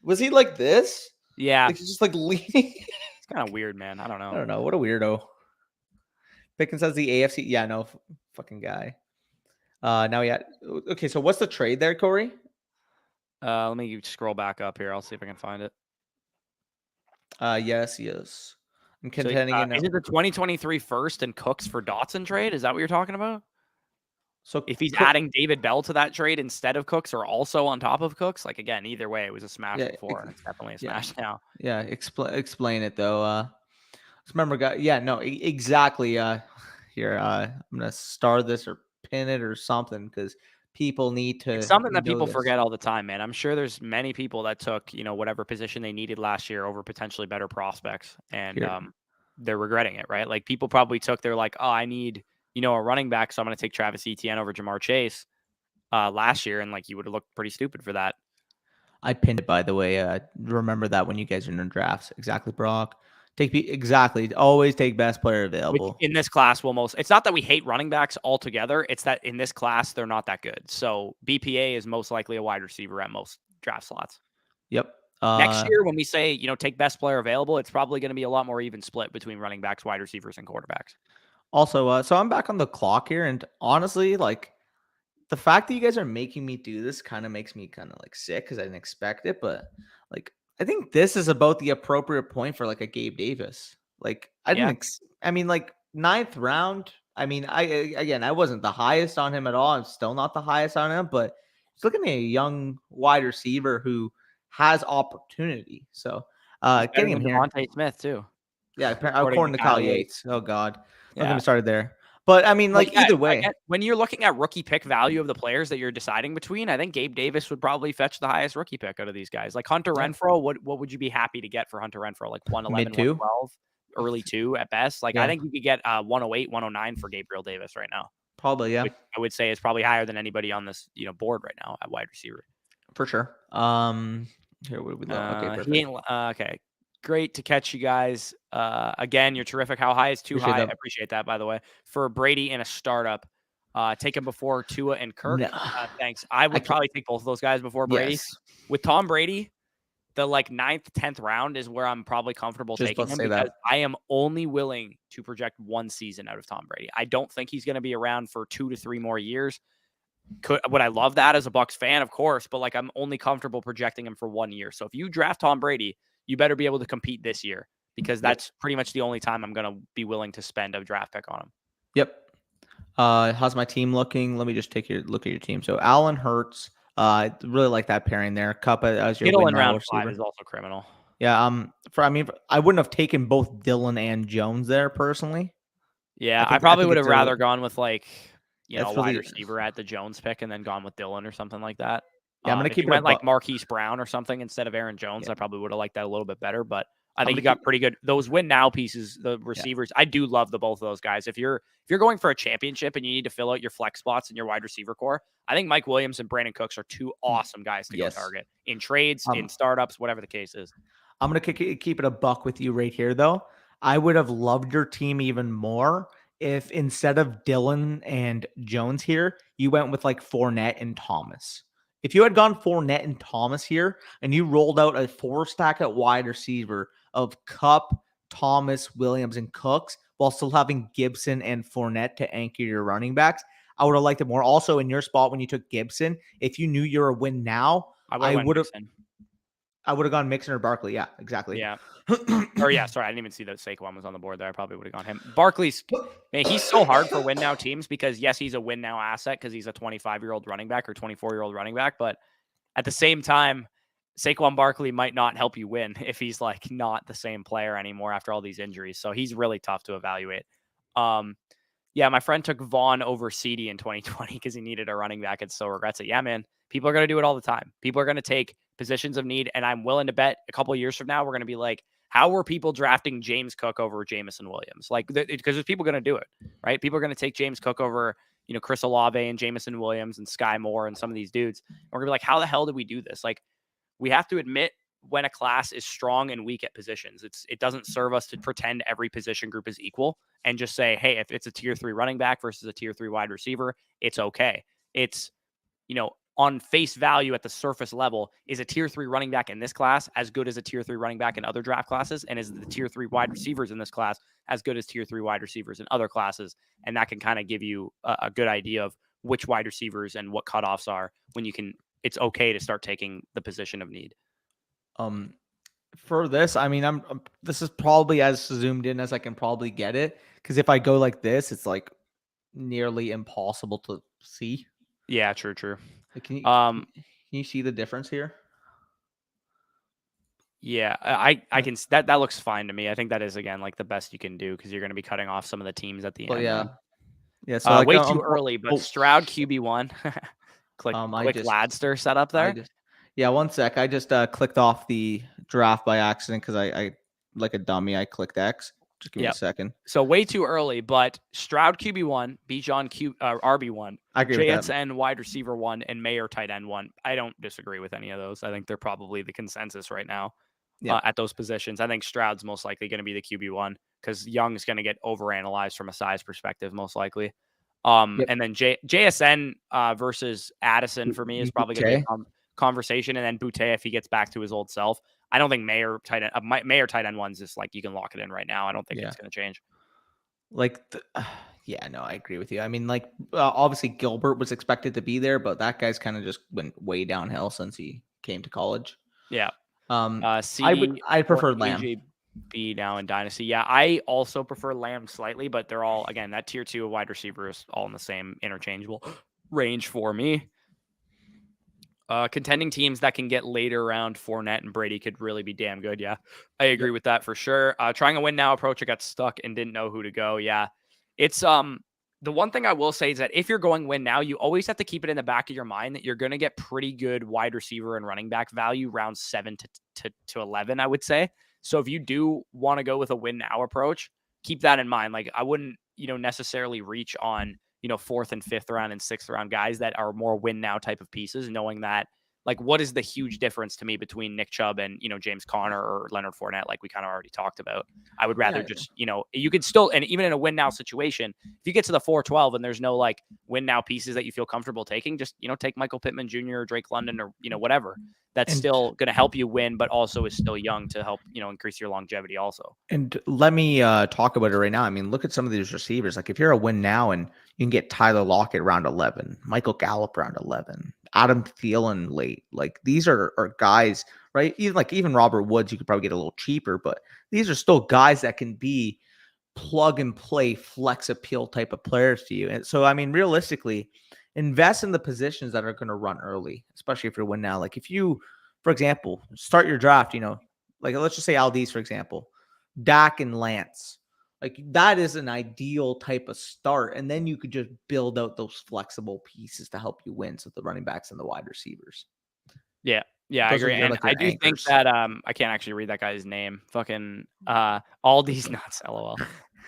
Was he like this? Yeah. Like he's just like leaning. It's kind of weird, man. I don't know. What a weirdo. Pickens says the AFC. Yeah, no, fucking guy. Now okay, so what's the trade there, Corey? Let me scroll back up here. I'll see if I can find it. Yes. I'm contending is it the 2023 first and Cooks for Dotson trade? Is that what you're talking about? So if he's adding David Bell to that trade instead of Cooks or also on top of Cooks, like again, either way, it was a smash before. It's definitely a smash now. Yeah, explain it though. Remember, guy. Yeah, no, exactly. Here, I'm gonna star this or pin it or something because people need to. It's something that people forget all the time, man. I'm sure there's many people that took whatever position they needed last year over potentially better prospects, and they're regretting it, right? Like people probably they're like, oh, I need a running back, so I'm going to take Travis Etienne over Jamar Chase last year, and like you would have looked pretty stupid for that. I pinned it, by the way. Remember that when you guys are in drafts, exactly, Brock. Always take best player available. In this class, it's not that we hate running backs altogether. It's that in this class, they're not that good. So BPA is most likely a wide receiver at most draft slots. Yep. Next year, when we say, take best player available, it's probably going to be a lot more even split between running backs, wide receivers, and quarterbacks. Also, so I'm back on the clock here, and honestly, like the fact that you guys are making me do this kind of makes me kind of like sick because I didn't expect it. But like, I think this is about the appropriate point for like a Gabe Davis. Like, I didn't. I mean, like 9th round. I mean, I wasn't the highest on him at all. I'm still not the highest on him, but he's looking at a young wide receiver who has opportunity. So, getting him here. Devontae Smith too. Yeah, according to Kyle Yates. Oh God. Don't get me started there. But I mean, like either way, when you're looking at rookie pick value of the players that you're deciding between, I think Gabe Davis would probably fetch the highest rookie pick out of these guys. Like Hunter Renfrow, what would you be happy to get for Hunter Renfrow? Like 111, 112, early 2 at best. Like I think you could get 108, 109 for Gabriel Davis right now. Probably, yeah. Which I would say is probably higher than anybody on this board right now at wide receiver. For sure. Here we go. Okay, okay. Great to catch you guys. Again, you're terrific. How high is too high? I appreciate that, by the way. For Brady in a startup, take him before Tua and Kirk. No. Thanks. I would probably take both of those guys before Brady. Yes. With Tom Brady, the 9th, 10th round is where I'm probably comfortable taking him because I am only willing to project 1 season out of Tom Brady. I don't think he's going to be around for 2 to 3 more years. Would I love that as a Bucs fan? Of course, but like I'm only comfortable projecting him for 1 year. So if you draft Tom Brady, you better be able to compete this year because that's pretty much the only time I'm going to be willing to spend a draft pick on him. Yep. How's my team looking? Let me just take a look at your team. So Allen Hurts, I really like that pairing there. Cup as your Kittle in round 5 is also criminal. Yeah. I wouldn't have taken both Dillon and Jones there personally. Yeah. I probably would have rather gone with wide receiver at the Jones pick and then gone with Dillon or something like that. Yeah, I'm going to keep it went like Marquise Brown or something instead of Aaron Jones. I probably would have liked that a little bit better, but I think you got pretty good. Those win now pieces, the receivers. I do love both of those guys. If you're going for a championship and you need to fill out your flex spots in your wide receiver core, I think Mike Williams and Brandon Cooks are 2 awesome guys to go target in trades, in startups, whatever the case is. I'm going to keep it a buck with you right here, though. I would have loved your team even more if instead of Dillon and Jones here, you went with like Fournette and Thomas. If you had gone Fournette and Thomas here and you rolled out a 4-stack at wide receiver of Kupp, Thomas, Williams, and Cooks while still having Gibson and Fournette to anchor your running backs, I would have liked it more. Also, in your spot when you took Gibson, if you knew you're a win now, I would have gone Mixon or Barkley. Yeah, exactly. Yeah. Or yeah, sorry, I didn't even see that Saquon was on the board there. I probably would have gone him. Barkley's, man, he's so hard for win now teams because yes, he's a win now asset because he's a 25-year-old running back or 24-year-old running back, but at the same time, Saquon Barkley might not help you win if he's like not the same player anymore after all these injuries. So he's really tough to evaluate. Yeah, my friend took Vaughn over CD in 2020 because he needed a running back and still regrets it. Yeah, man, people are going to do it all the time. People are going to take positions of need, and I'm willing to bet a couple of years from now we're going to be like, how were people drafting James Cook over Jameson Williams? Like, because there's people going to do it, right? People are going to take James Cook over, Chris Olave and Jameson Williams and Sky Moore and some of these dudes. And we're going to be like, how the hell did we do this? Like, we have to admit when a class is strong and weak at positions. It doesn't serve us to pretend every position group is equal and just say, hey, if it's a tier 3 running back versus a tier 3 wide receiver, it's okay. It's, on face value at the surface level, is a tier 3 running back in this class as good as a tier 3 running back in other draft classes? And is the tier 3 wide receivers in this class as good as tier 3 wide receivers in other classes? And that can kind of give you a good idea of which wide receivers and what cutoffs are when it's okay to start taking the position of need. For this, I mean, this is probably as zoomed in as I can probably get it. Because if I go like this, it's like nearly impossible to see. Yeah, true. Like, can you see the difference here? Yeah, I can. That looks fine to me. I think that is, again, like the best you can do because you're going to be cutting off some of the teams at the end. Yeah. Yeah. So like, way too early, but Stroud QB1. Click Ladster setup there. One sec. I just clicked off the draft by accident because I like a dummy. I clicked X. Just give me a second. So way too early, but Stroud QB1, Bijan RB1, I agree with that. JSN wide receiver 1, and Mayer tight end 1. I don't disagree with any of those. I think they're probably the consensus right now at those positions. I think Stroud's most likely going to be the QB1 because Young's going to get overanalyzed from a size perspective, most likely. And then JSN versus Addison for me is probably going to be a conversation, and then Boutte if he gets back to his old self. I don't think Mayer tight end 1's just like you can lock it in right now. I don't think it's going to change. Like, no, I agree with you. I mean, like, obviously Gilbert was expected to be there, but that guy's kind of just went way downhill since he came to college. Yeah. I prefer Lamb. AJB now in Dynasty. Yeah, I also prefer Lamb slightly, but they're all, again, that tier 2 wide receiver is all in the same interchangeable range for me. Contending teams that can get later around Fournette and Brady could really be damn good. Yeah, I agree with that for sure. Trying a win now approach, I got stuck and didn't know who to go. Yeah, it's the one thing I will say is that if you're going win now, you always have to keep it in the back of your mind that you're going to get pretty good wide receiver and running back value round 7 to 11, I would say. So if you do want to go with a win now approach, keep that in mind. Like, I wouldn't, necessarily reach on 4th and 5th round and 6th round guys that are more win now type of pieces, knowing that, like, what is the huge difference to me between Nick Chubb and, James Conner or Leonard Fournette, like we kind of already talked about. I would rather you could still, and even in a win now situation, if you get to the 4-12 and there's no like win now pieces that you feel comfortable taking, just, take Michael Pittman Jr. or Drake London or, whatever. That's still going to help you win, but also is still young to help, increase your longevity also. And let me talk about it right now. I mean, look at some of these receivers. Like, if you're a win now and you can get Tyler Lockett round 11, Michael Gallup round 11, Adam Thielen late. Like, these are guys, right? Even Robert Woods, you could probably get a little cheaper, but these are still guys that can be plug and play flex appeal type of players to you. And so, I mean, realistically, invest in the positions that are going to run early, especially if you're win now. Like, if you, for example, start your draft, like, let's just say Aldi's, for example, Dak and Lance. Like, that is an ideal type of start. And then you could just build out those flexible pieces to help you win. So the running backs and the wide receivers. Yeah. Yeah, I agree. And I do think that I can't actually read that guy's name. Fucking all these nuts, LOL.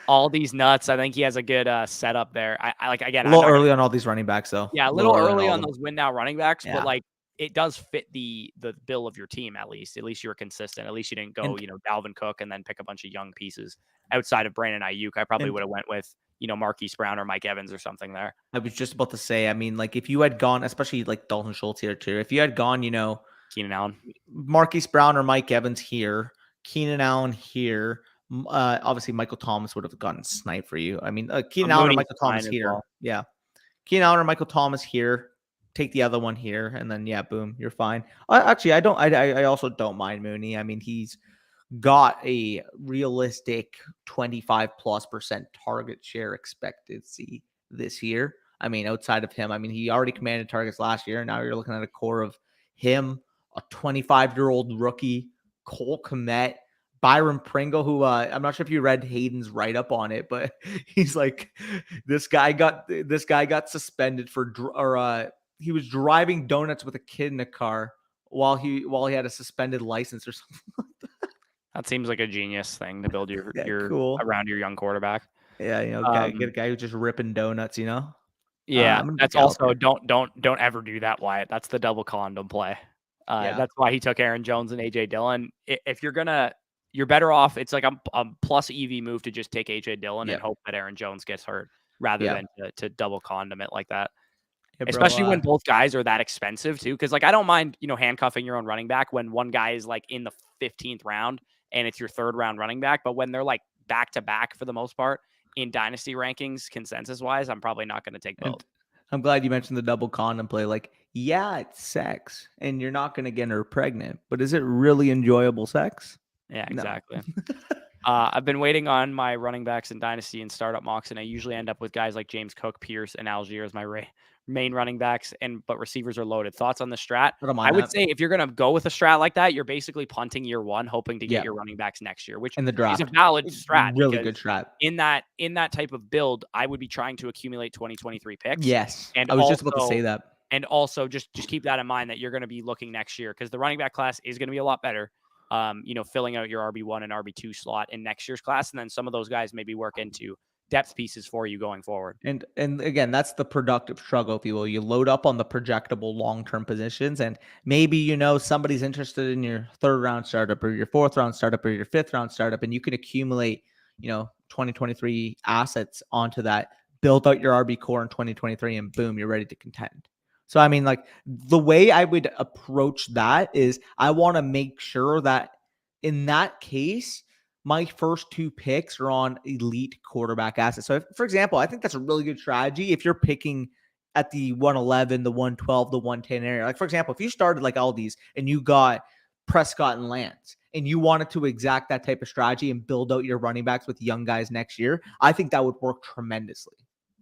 All these nuts. I think he has a good setup there. I like, again, a little early on all these running backs, though. Yeah, a little early on those win now running backs, but like, it does fit the bill of your team at least. At least you're consistent. At least you didn't go, Dalvin Cook and then pick a bunch of young pieces outside of Brandon Ayuk. I probably would have went with, Marquise Brown or Mike Evans or something there. I was just about to say, I mean, like if you had gone, especially like Dalton Schultz here too, if you had gone, Keenan Allen, Marquise Brown or Mike Evans here, Keenan Allen here, obviously Michael Thomas would have gotten sniped for you. I mean, Keenan Allen or Michael Thomas here. Well. Yeah. Keenan Allen or Michael Thomas here. Take the other one here, and then boom, you're fine. Actually, I also don't mind Mooney. I mean, he's got a realistic 25+% target share expectancy this year. I mean, outside of him, I mean, he already commanded targets last year, and now you're looking at a core of him, a 25-year-old rookie, Cole Kmet, Byron Pringle, who I'm not sure if you read Hayden's write-up on it, but he's like, this guy got suspended for he was driving donuts with a kid in a car while he had a suspended license or something like that. That seems like a genius thing to build your cool around your young quarterback. Yeah, get a guy who's just ripping donuts, Yeah, that's also don't ever do that, Wyatt. That's the double condom play. That's why he took Aaron Jones and AJ Dillon. If you're better off. It's like a plus EV move to just take AJ Dillon and hope that Aaron Jones gets hurt rather than to double condom it like that. Yeah, especially when both guys are that expensive too. Because like I don't mind handcuffing your own running back when one guy is like in the 15th round and it's your 3rd round running back. But when they're like back to back for the most part in dynasty rankings, consensus wise, I'm probably not going to take both. I'm glad you mentioned the double condom play. Like, yeah, it's sex and you're not going to get her pregnant, but is it really enjoyable sex? Yeah, exactly. No. I've been waiting on my running backs in dynasty and startup mocks, and I usually end up with guys like James Cook, Pierce, and Algier as my main running backs, but receivers are loaded. Thoughts on the strat? I would say if you're going to go with a strat like that, you're basically punting year 1, hoping to get your running backs next year, which in the draft is a valid strat. Really good strat. In that type of build, I would be trying to accumulate 2023 picks. Yes, and I was just about to say that. And also just keep that in mind that you're going to be looking next year because the running back class is going to be a lot better. Filling out your RB1 and RB2 slot in next year's class. And then some of those guys maybe work into depth pieces for you going forward. And again, that's the productive struggle, if you will. You load up on the projectable long-term positions, and maybe, somebody's interested in your 3rd round startup or your 4th round startup or your 5th round startup, and you can accumulate, 2023 assets onto that, build out your RB core in 2023, and boom, you're ready to contend. So, I mean, like the way I would approach that is I want to make sure that in that case, my first 2 picks are on elite quarterback assets. So, for example, I think that's a really good strategy if you're picking at the 111, the 112, the 110 area. Like, for example, if you started like all these and you got Prescott and Lance and you wanted to exact that type of strategy and build out your running backs with young guys next year, I think that would work tremendously.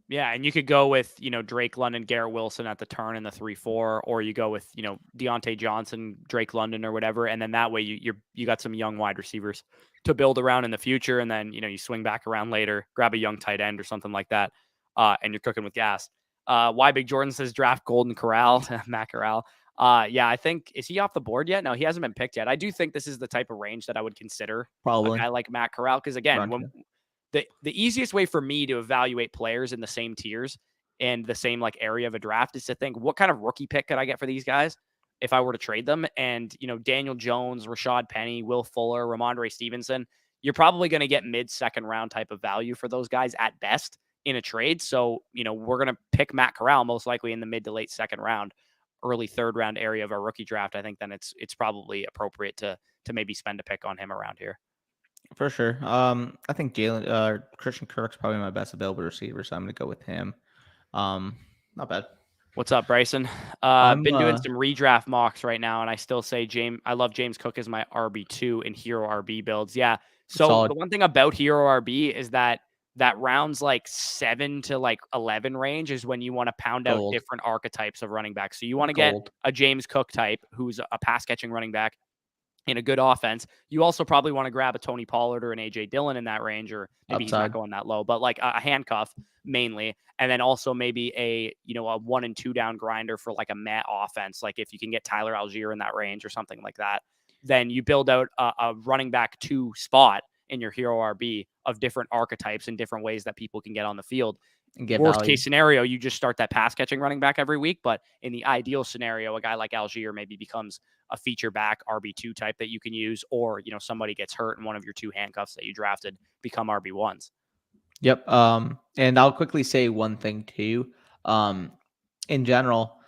Yeah, and you could go with, Drake London, Garrett Wilson at the turn in the 3-4, or you go with, Deontay Johnson, Drake London or whatever, and then that way you got some young wide receivers to build around in the future, and then, you swing back around later, grab a young tight end or something like that, and you're cooking with gas. Why Big Jordan says draft Golden Corral, Matt Corral. Yeah, I think, is he off the board yet? No, he hasn't been picked yet. I do think this is the type of range that I would consider probably a guy like Matt Corral, because again, the easiest way for me to evaluate players in the same tiers and the same like area of a draft is to think, what kind of rookie pick could I get for these guys if I were to trade them? And, Daniel Jones, Rashad Penny, Will Fuller, Ramondre Stevenson, you're probably going to get mid-second round type of value for those guys at best in a trade. So, we're going to pick Matt Corral most likely in the mid to late 2nd round, early 3rd round area of our rookie draft. I think then it's probably appropriate to maybe spend a pick on him around here. For sure. I think Christian Kirk's probably my best available receiver, so I'm going to go with him. Not bad. What's up, Bryson? Been doing some redraft mocks right now, and I still say I love James Cook as my RB2 in Hero RB builds. Yeah. So solid. The one thing about Hero RB is that rounds like 7 to like 11 range is when you want to pound out different archetypes of running backs. So you want to get a James Cook type who's a pass catching running back in a good offense. You also probably want to grab a Tony Pollard or an AJ Dillon in that range, or maybe he's not going that low, but like a handcuff mainly. And then also maybe a 1 and 2 down grinder for like a Met offense. Like if you can get Tyler Algier in that range or something like that, then you build out a running back 2 spot in your Hero RB of different archetypes and different ways that people can get on the field. And get worst case scenario, you just start that pass catching running back every week. But in the ideal scenario, a guy like Algier maybe becomes a feature back RB2 type that you can use, or somebody gets hurt and one of your 2 handcuffs that you drafted become RB1s. Yep. And I'll quickly say one thing too. In general,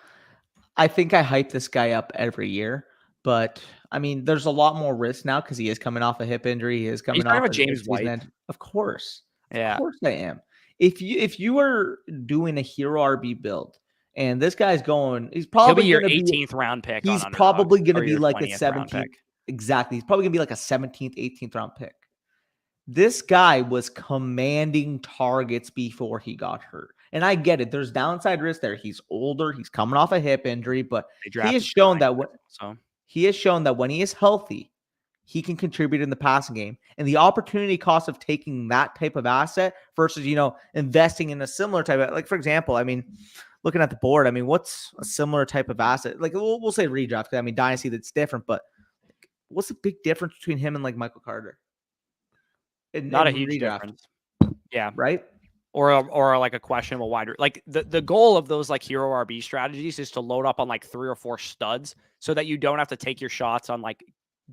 I think I hype this guy up every year, but I mean, there's a lot more risk now because he is coming off a hip injury. He is Are you coming talking off about a James season White? end. Of Yeah. course I am. If you are doing a hero RB build, and this guy's going, He'll be your 18th round pick on he's Underdog, probably going to or be your like a 20th round 17th. pick. Exactly. He's probably going to be like a 17th, 18th round pick. This guy was commanding targets before he got hurt. And I get it. There's downside risk there. He's older. He's coming off a hip injury, but he has shown that he has shown that when he is healthy, he can contribute in the passing game. And the opportunity cost of taking that type of asset versus, investing in a similar type of, like, for example, I mean, looking at the board, I mean, what's a similar type of asset? Like, we'll say redraft. I mean, Dynasty, that's different, but what's the big difference between him and like Michael Carter? Not a huge difference. Yeah. Right. Or like a questionable wider. Like the goal of those like hero RB strategies is to load up on like 3 or 4 studs so that you don't have to take your shots on like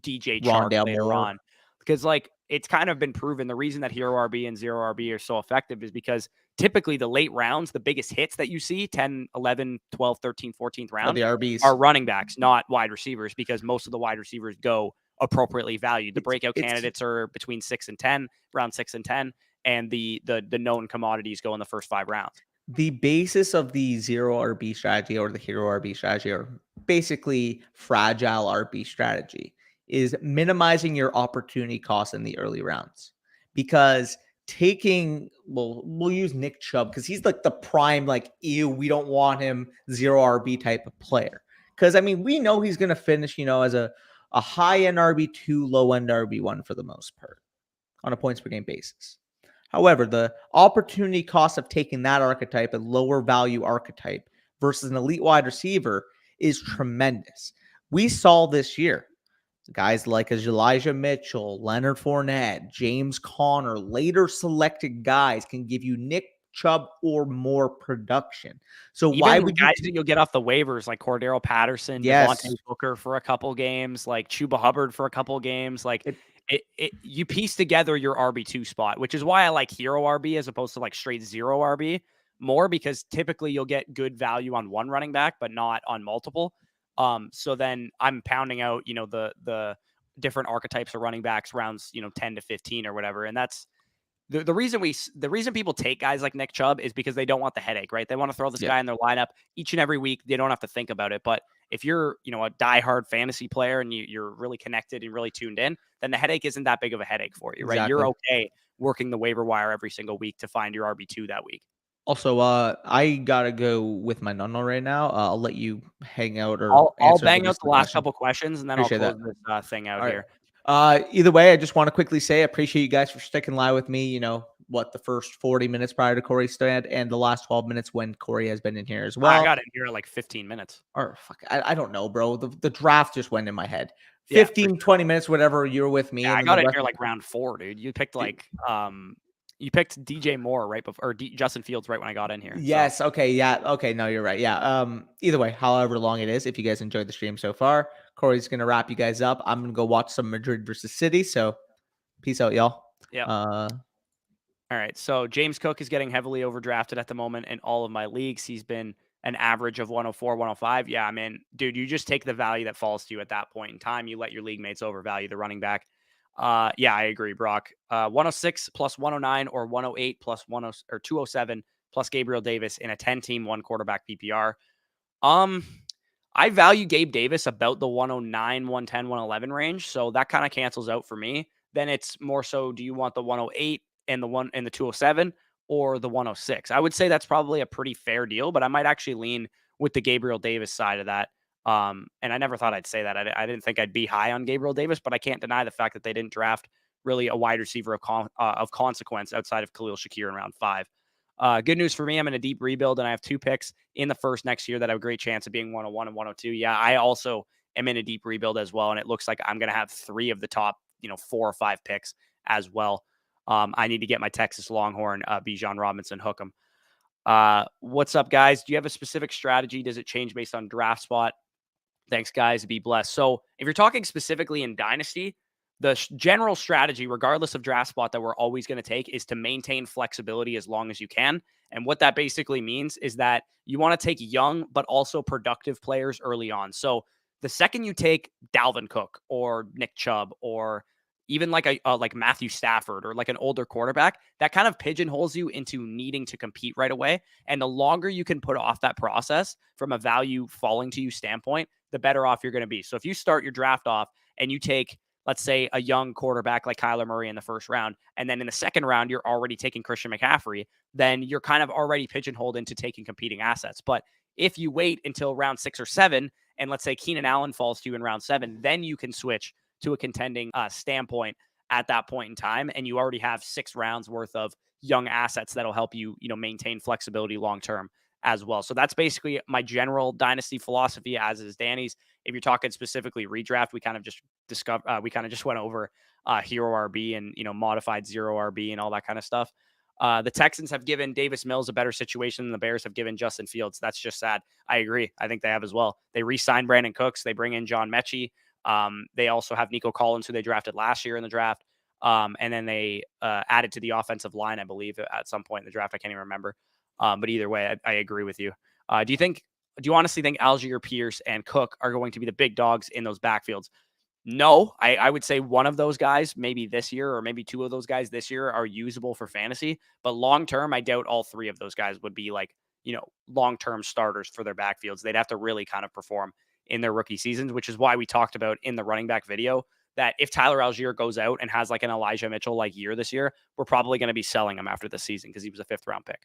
DJ Chark later on. Because like it's kind of been proven the reason that hero RB and zero RB are so effective is because typically the late rounds, the biggest hits that you see, 10, 11, 12, 13, 14th round, the RBs are running backs, not wide receivers, because most of the wide receivers go appropriately valued. The breakout candidates are between 6 and 10, round 6 and 10. And the known commodities go in the first 5 rounds. The basis of the zero RB strategy or the hero RB strategy, or basically fragile RB strategy, is minimizing your opportunity cost in the early rounds. Because we'll use Nick Chubb because he's like the prime, like, ew, we don't want him zero RB type of player. Because I mean, we know he's going to finish, as a high end RB2, low end RB1 for the most part on a points per game basis. However, the opportunity cost of taking that archetype, a lower value archetype, versus an elite wide receiver is tremendous. We saw this year guys like Elijah Mitchell, Leonard Fournette, James Conner, later selected guys can give you Nick Chubb or more production. So even why would guys that you'll get off the waivers like Cordero Patterson, Devontae Booker for a couple games, like Chuba Hubbard for a couple games, like you piece together your RB2 spot, which is why I like hero RB as opposed to like straight zero RB more, because typically you'll get good value on one running back, but not on multiple. So then I'm pounding out, the different archetypes of running backs rounds, 10 to 15 or whatever. And that's the reason people take guys like Nick Chubb is because they don't want the headache, right? They want to throw this guy in their lineup each and every week. They don't have to think about it. But if you're, a diehard fantasy player and you're really connected and really tuned in, then the headache isn't that big of a headache for you, right? Exactly. You're okay working the waiver wire every single week to find your RB2 that week. Also, I gotta go with my nono right now. I'll let you hang out or I'll bang out the last couple questions and then Appreciate I'll close this thing out here. Either way, I just want to quickly say I appreciate you guys for sticking live with me. The first 40 minutes prior to Corey's stand and the last 12 minutes when Corey has been in here as well. I got in here at like 15 minutes. Or fuck, I don't know, bro. The draft just went in my head. 15, 20 minutes, whatever. You're with me. Yeah, I got in here like round 4, dude. You picked you picked DJ Moore right before, or Justin Fields right when I got in here. Yes. So. Okay. Yeah. Okay. No, you're right. Yeah. Either way, however long it is, if you guys enjoyed the stream so far, Corey's gonna wrap you guys up. I'm gonna go watch some Madrid versus City. So, peace out, y'all. Yeah. All right. So James Cook is getting heavily overdrafted at the moment in all of my leagues. He's been an average of 104, 105. Yeah, I mean, dude, you just take the value that falls to you at that point in time. You let your league mates overvalue the running back. Yeah, I agree, Brock. 106 plus 109 or 108 plus 10 or 207 plus Gabriel Davis in a 10-team, 1-quarterback PPR. I value Gabe Davis about the 109, 110, 111 range, so that kind of cancels out for me. Then it's more so, do you want the 108 and the 207 or the 106? I would say that's probably a pretty fair deal, but I might actually lean with the Gabriel Davis side of that. And I never thought I'd say that. I didn't think I'd be high on Gabriel Davis, but I can't deny the fact that they didn't draft really a wide receiver of consequence outside of Khalil Shakir in round 5. Good news for me, I'm in a deep rebuild, and I have 2 picks in the first next year that have a great chance of being 101 and 102. Yeah, I also am in a deep rebuild as well, and it looks like I'm going to have 3 of the top 4 or 5 picks as well. I need to get my Texas Longhorn, Bijan Robinson, hook him. What's up, guys? Do you have a specific strategy? Does it change based on draft spot? Thanks, guys. Be blessed. So if you're talking specifically in Dynasty, the general strategy, regardless of draft spot, that we're always going to take is to maintain flexibility as long as you can. And what that basically means is that you want to take young, but also productive players early on. So the second you take Dalvin Cook or Nick Chubb or even like like Matthew Stafford or like an older quarterback, that kind of pigeonholes you into needing to compete right away. And the longer you can put off that process from a value falling to you standpoint, the better off you're going to be. So if you start your draft off and you take, let's say, a young quarterback like Kyler Murray in the first round, and then in the second round, you're already taking Christian McCaffrey, then you're kind of already pigeonholed into taking competing assets. But if you wait until round 6 or 7, and let's say Keenan Allen falls to you in round 7, then you can switch to a contending standpoint at that point in time. And you already have 6 rounds worth of young assets that'll help you, maintain flexibility long-term as well. So that's basically my general dynasty philosophy, as is Danny's. If you're talking specifically redraft, we kind of just went over hero RB and, modified zero RB and all that kind of stuff. The Texans have given Davis Mills a better situation than the Bears have given Justin Fields. That's just sad. I agree. I think they have as well. They re-signed Brandon Cooks. They bring in John Mechie. They also have Nico Collins, who they drafted last year in the draft. And then they added to the offensive line, I believe, at some point in the draft. I can't even remember. But either way, I agree with you. Do you honestly think Algier, Pierce, and Cook are going to be the big dogs in those backfields? No, I would say one of those guys, maybe this year, or maybe 2 of those guys this year are usable for fantasy. But long-term, I doubt all 3 of those guys would be like, long-term starters for their backfields. They'd have to really kind of perform in their rookie seasons, which is why we talked about in the running back video that if Tyler Algier goes out and has like an Elijah Mitchell like year this year, we're probably going to be selling him after the season because he was a 5th round pick.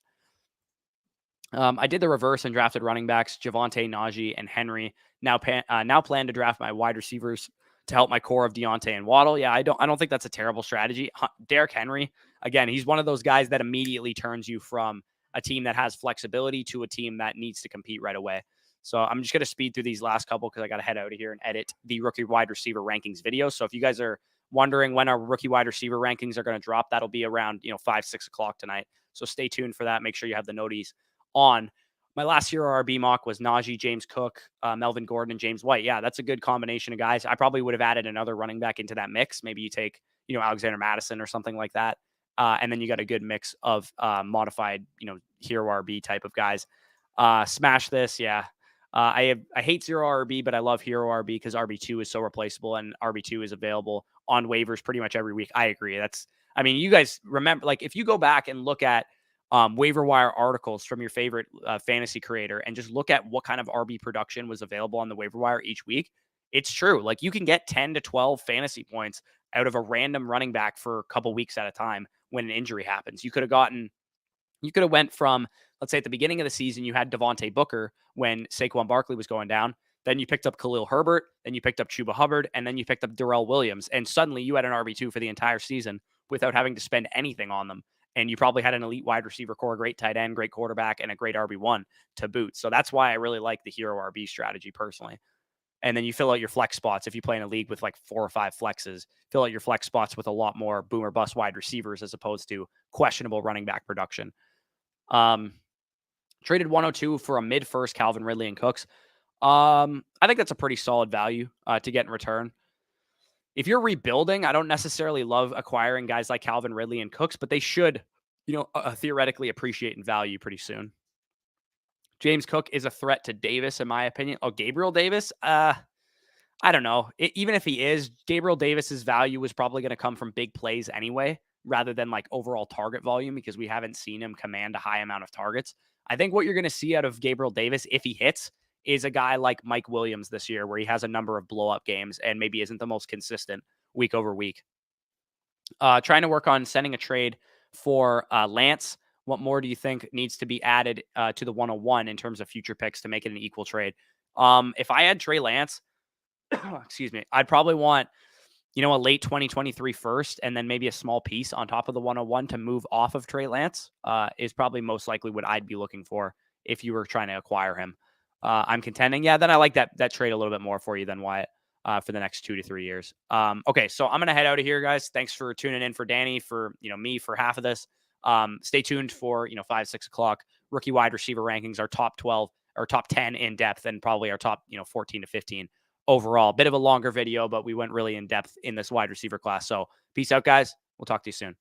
I did the reverse and drafted running backs, Javonte, Najee, and Henry. Now plan to draft my wide receivers to help my core of Deontay and Waddle. Yeah, I don't think that's a terrible strategy. Derrick Henry, again, he's one of those guys that immediately turns you from a team that has flexibility to a team that needs to compete right away. So I'm just going to speed through these last couple because I got to head out of here and edit the rookie wide receiver rankings video. So if you guys are wondering when our rookie wide receiver rankings are going to drop, that'll be around 5-6 o'clock tonight. So stay tuned for that. Make sure you have the noties on. My last hero RB mock was Najee, James Cook, Melvin Gordon, and James White. Yeah, that's a good combination of guys. I probably would have added another running back into that mix. Maybe you take, Alexander Madison or something like that. And then you got a good mix of modified, hero RB type of guys. Smash this. Yeah. I hate zero RB, but I love hero RB because RB2 is so replaceable and RB2 is available on waivers pretty much every week. I agree. You guys remember, like if you go back and look at waiver wire articles from your favorite fantasy creator and just look at what kind of RB production was available on the waiver wire each week, it's true. Like you can get 10 to 12 fantasy points out of a random running back for a couple weeks at a time when an injury happens. You could have went from, let's say at the beginning of the season, you had Devontae Booker when Saquon Barkley was going down. Then you picked up Khalil Herbert, then you picked up Chuba Hubbard, and then you picked up Darrell Williams. And suddenly you had an RB2 for the entire season without having to spend anything on them. And you probably had an elite wide receiver core, great tight end, great quarterback, and a great RB1 to boot. So that's why I really like the hero RB strategy personally. And then you fill out your flex spots. If you play in a league with like 4 or 5 flexes, fill out your flex spots with a lot more boom or bust wide receivers as opposed to questionable running back production. Traded 102 for a mid-first Calvin Ridley and Cooks. I think that's a pretty solid value to get in return. If you're rebuilding, I don't necessarily love acquiring guys like Calvin Ridley and Cooks, but they should, theoretically appreciate in value pretty soon. James Cook is a threat to Davis, in my opinion. Oh, Gabriel Davis? I don't know. Even if he is, Gabriel Davis's value is probably going to come from big plays anyway, rather than like overall target volume, because we haven't seen him command a high amount of targets. I think what you're going to see out of Gabriel Davis, if he hits, is a guy like Mike Williams this year, where he has a number of blow-up games and maybe isn't the most consistent week over week. Trying to work on sending a trade for Lance. What more do you think needs to be added to the 101 in terms of future picks to make it an equal trade? If I had Trey Lance, excuse me, I'd probably want, a late 2023 first, and then maybe a small piece on top of the 101 to move off of Trey Lance is probably most likely what I'd be looking for if you were trying to acquire him. I'm contending. Yeah, then I like that trade a little bit more for you than Wyatt for the next 2 to 3 years. Okay, so I'm going to head out of here, guys. Thanks for tuning in for Danny, for, me for half of this. Stay tuned for, 5-6 o'clock. Rookie wide receiver rankings, our top 12 or top 10 in depth, and probably our top, 14 to 15 overall. Bit of a longer video, but we went really in depth in this wide receiver class. So peace out, guys. We'll talk to you soon.